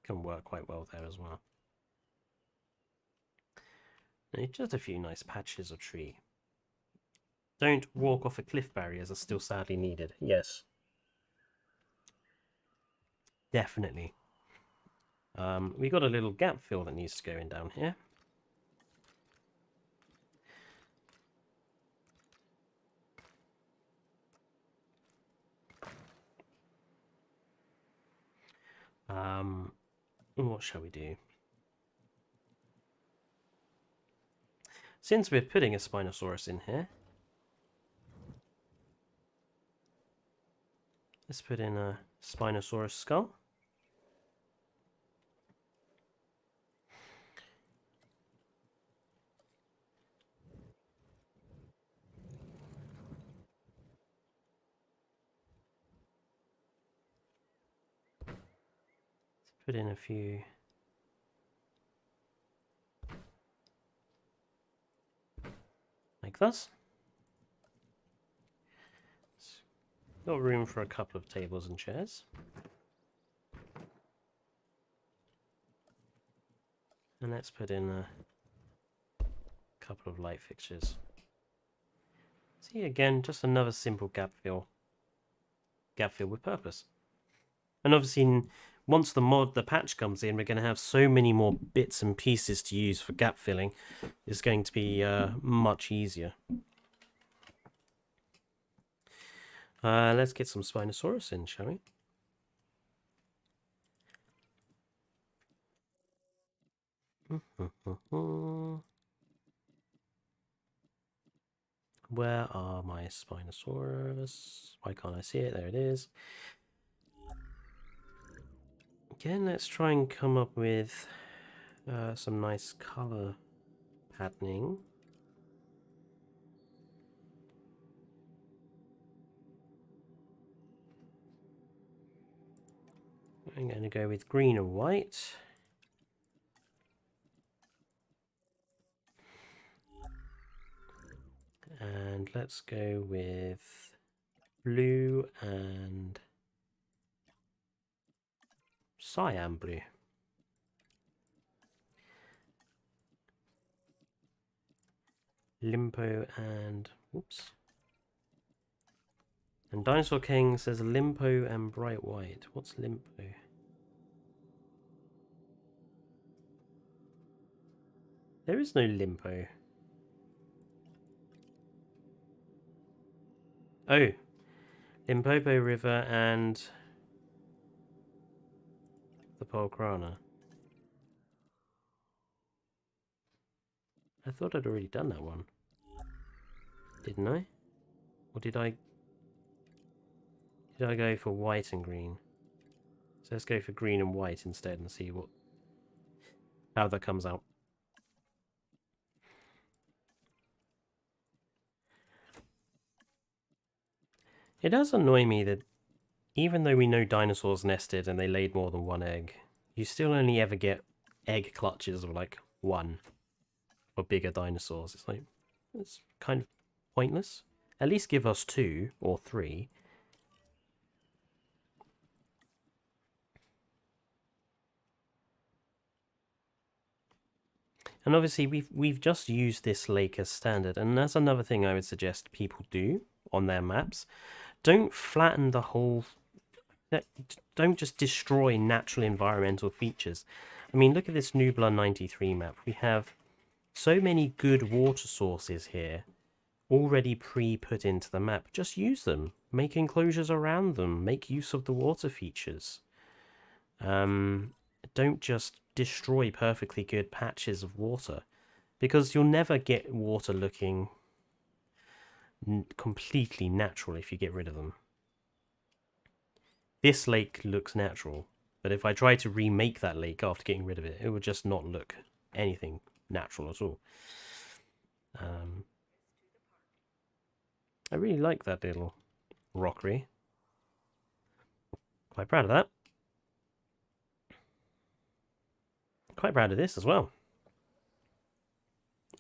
can work quite well there as well. And just a few nice patches of tree. Don't walk off a cliff, barriers are still sadly needed. Yes. Definitely. We got a little gap fill that needs to go in down here. What shall we do? Since we're putting a Spinosaurus in here, let's put in a Spinosaurus skull. Let's put in a few like this. Got room for a couple of tables and chairs. And let's put in a couple of light fixtures. See, again, just another simple gap fill. Gap fill with purpose. And obviously, once the patch comes in, we're going to have so many more bits and pieces to use for gap filling. It's going to be much easier. Let's get some Spinosaurus in, shall we? Where are my Spinosaurus? Why can't I see it? There it is. Again, let's try and come up with some nice color patterning. I'm going to go with green and white. And let's go with blue and cyan blue. Limpo and oops. And Dinosaur King says limpo and bright white. What's limpo? There is no limpo. Oh, Limpopo River and the Polkrana. I thought I'd already done that one. Didn't I? Or did I go for white and green? So let's go for green and white instead and see how that comes out. It does annoy me that even though we know dinosaurs nested and they laid more than one egg, you still only ever get egg clutches of like one for bigger dinosaurs. It's like, it's kind of pointless. At least give us 2 or 3. And obviously we've just used this lake as standard, and that's another thing I would suggest people do on their maps. Don't flatten the whole, don't just destroy natural environmental features. I mean, look at this Nublar 93 map. We have so many good water sources here already pre-put into the map. Just use them. Make enclosures around them. Make use of the water features. Don't just destroy perfectly good patches of water, because you'll never get water looking completely natural if you get rid of them. This lake looks natural, but if I try to remake that lake after getting rid of it, it would just not look anything natural at all. I really like that little rockery. Quite proud of that. Quite proud of this as well.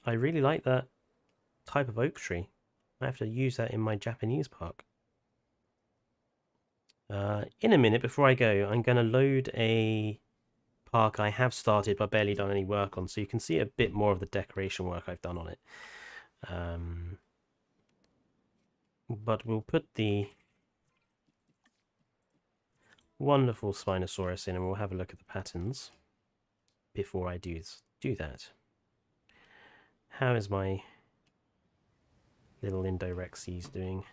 I really like that type of oak tree. I have to use that in my Japanese park. In a minute, before I go, I'm going to load a park I have started but barely done any work on, so you can see a bit more of the decoration work I've done on it. But we'll put the wonderful Spinosaurus in and we'll have a look at the patterns before I do that. How is my little Indorexes doing?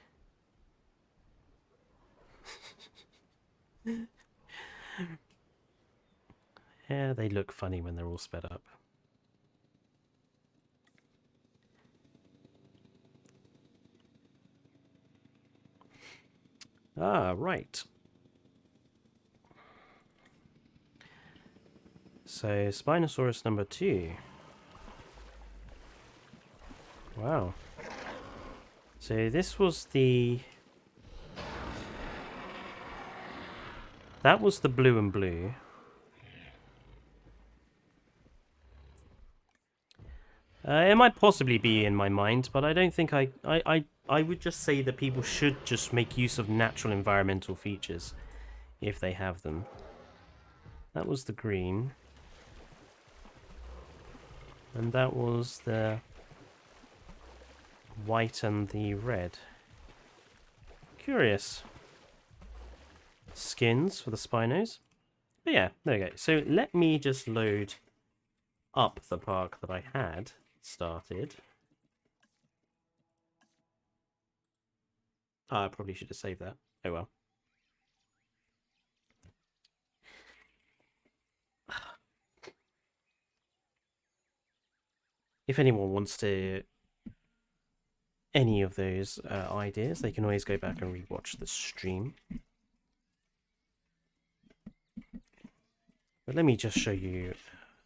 Yeah, they look funny when they're all sped up. Ah, right. So, Spinosaurus number 2. Wow. So this was the... That was the blue and blue. It might possibly be in my mind, but I don't think I would just say that people should just make use of natural environmental features if they have them. That was the green. And that was the white and the red. Curious. Skins for the Spinos. But yeah, there we go. So let me just load up the park that I had started. Oh, I probably should have saved that. Oh well. If anyone wants to any of those ideas, they can always go back and rewatch the stream. But let me just show you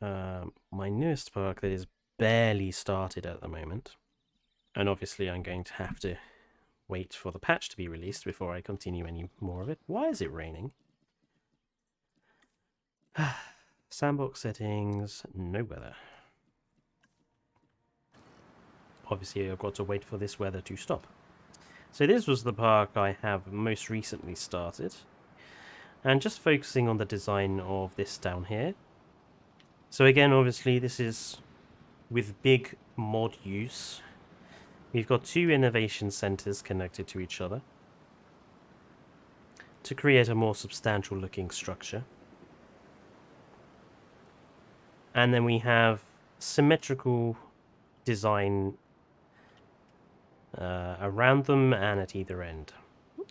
my newest park that is barely started at the moment. And obviously I'm going to have to wait for the patch to be released before I continue any more of it. Why is it raining? Sandbox settings, no weather. Obviously I've got to wait for this weather to stop. So this was the park I have most recently started. And just focusing on the design of this down here. So again, obviously this is with big mod use. We've got 2 innovation centers connected to each other to create a more substantial looking structure. And then we have symmetrical design around them and at either end.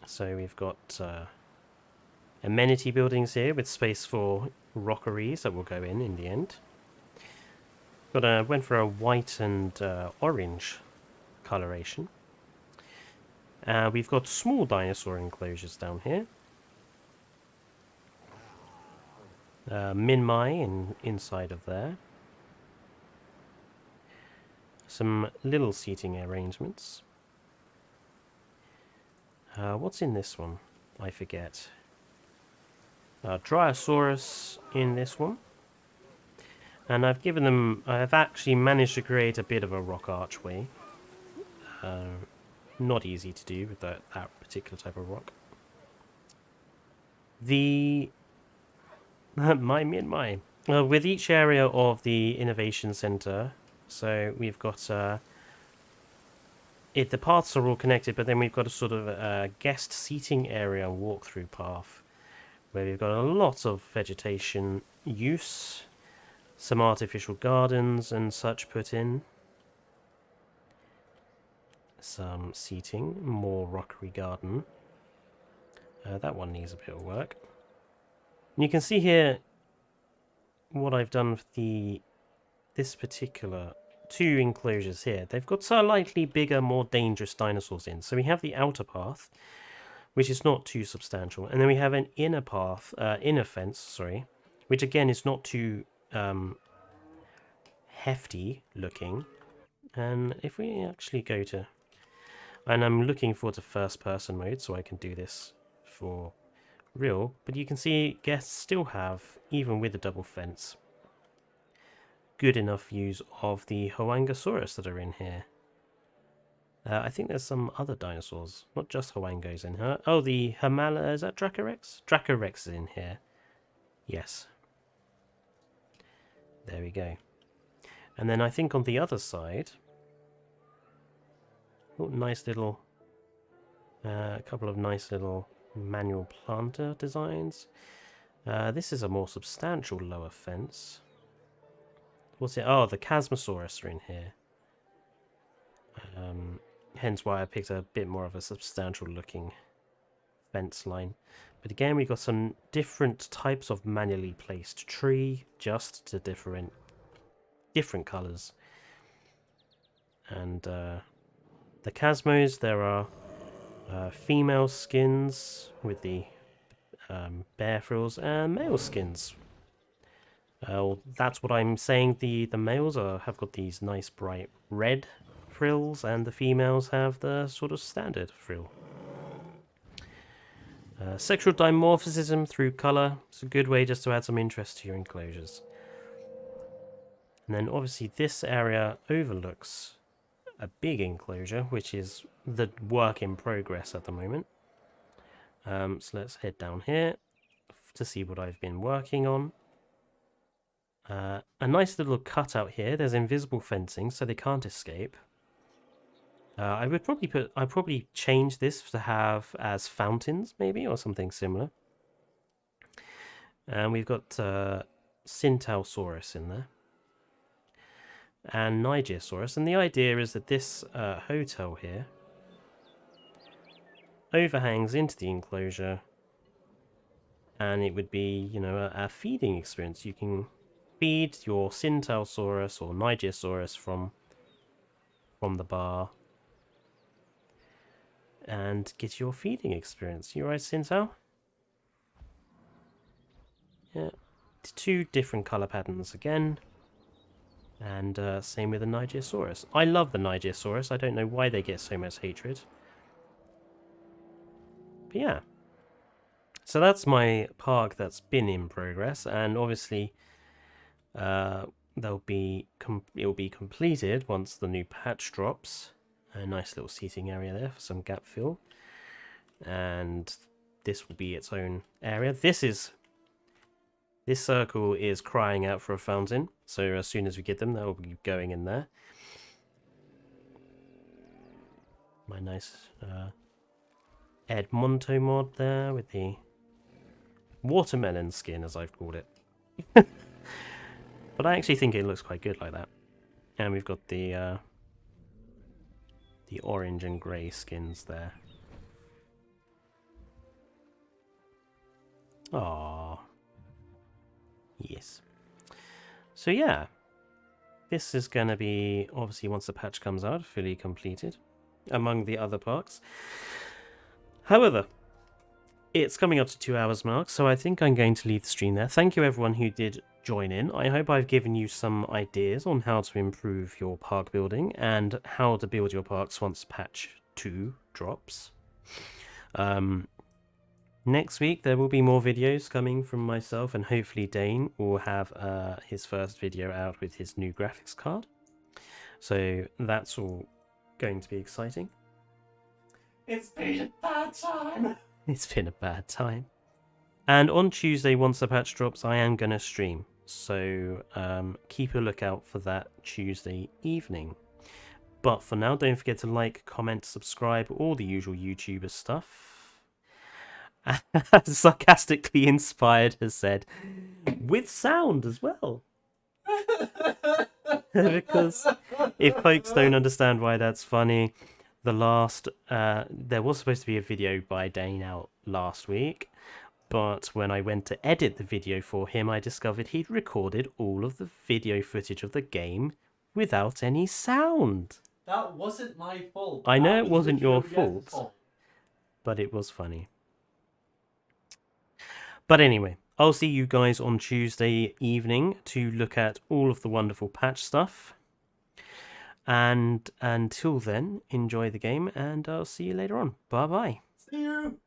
So we've got amenity buildings here with space for rockeries that will go in the end. But went for a white and orange coloration. We've got small dinosaur enclosures down here. Min-mai inside of there. Some little seating arrangements. What's in this one? I forget. Dryosaurus in this one. And I've given them... I've actually managed to create a bit of a rock archway. Not easy to do with that particular type of rock. The... my. With each area of the Innovation Center, so we've got... the paths are all connected, but then we've got a sort of guest seating area, walkthrough path, where we've got a lot of vegetation use, some artificial gardens and such put in, some seating, more rockery garden. That one needs a bit of work. And you can see here what I've done for this particular two enclosures here. They've got slightly bigger, more dangerous dinosaurs in. So we have the outer path, which is not too substantial, and then we have an inner path, inner fence, sorry, which again is not too hefty looking. And if we actually go to, and I'm looking forward to first person mode so I can do this for real, but you can see guests still have, even with the double fence, good enough views of the Hoangosaurus that are in here. I think there's some other dinosaurs, not just Hoangos in here. Oh, the Hamala, is that Dracorex? Dracorex is in here. Yes. There we go. And then I think on the other side, oh, nice little, a couple of nice little manual planter designs. This is a more substantial lower fence. What's it? Oh, the Chasmosaurus are in here. Hence why I picked a bit more of a substantial looking fence line. But again, we've got some different types of manually placed tree, just to different colours. And the Chasmos, there are female skins with the bear frills and male skins. That's what I'm saying. The males have got these nice bright red frills, and the females have the sort of standard frill. Sexual dimorphism through colour. It's a good way just to add some interest to your enclosures. And then obviously this area overlooks a big enclosure, which is the work in progress at the moment. So let's head down here to see what I've been working on. A nice little cutout here. There's invisible fencing, so they can't escape. I'd probably change this to have as fountains, maybe, or something similar. And we've got Syntalsaurus in there. And Nigersaurus. And the idea is that this hotel here overhangs into the enclosure. And it would be, you know, a feeding experience. You can feed your Syntalsaurus or Nigersaurus from the bar. And get your feeding experience. You right, Syntal? Yeah. 2 different colour patterns again. And same with the Nigersaurus. I love the Nigersaurus. I don't know why they get so much hatred. But yeah. So that's my park that's been in progress. And obviously it'll be completed once the new patch drops. A nice little seating area there for some gap fill. And this will be its own area. This circle is crying out for a fountain. So as soon as we get them, they'll be going in there. My nice Edmonto mod there with the watermelon skin, as I've called it. But I actually think it looks quite good like that. And we've got the orange and grey skins there. Aww. Yes. So yeah, this is going to be, obviously once the patch comes out, fully completed, among the other parks. However, it's coming up to 2 hours mark, so I think I'm going to leave the stream there. Thank you everyone who did join in. I hope I've given you some ideas on how to improve your park building and how to build your parks once patch 2 drops. Next week there will be more videos coming from myself, and hopefully Dane will have his first video out with his new graphics card. So that's all going to be exciting. It's been a bad time. It's been a bad time. And on Tuesday, once the patch drops, I am going to stream. So keep a lookout for that Tuesday evening. But for now, don't forget to like, comment, subscribe, all the usual YouTuber stuff. Sarcastically Inspired has said, with sound as well. Because if folks don't understand why that's funny, there was supposed to be a video by Dane out last week, but when I went to edit the video for him, I discovered he'd recorded all of the video footage of the game without any sound. That wasn't my fault. I know That it was wasn't your literally fault, but it was funny. But anyway, I'll see you guys on Tuesday evening to look at all of the wonderful patch stuff. And until then, enjoy the game, and I'll see you later on. Bye-bye. See you.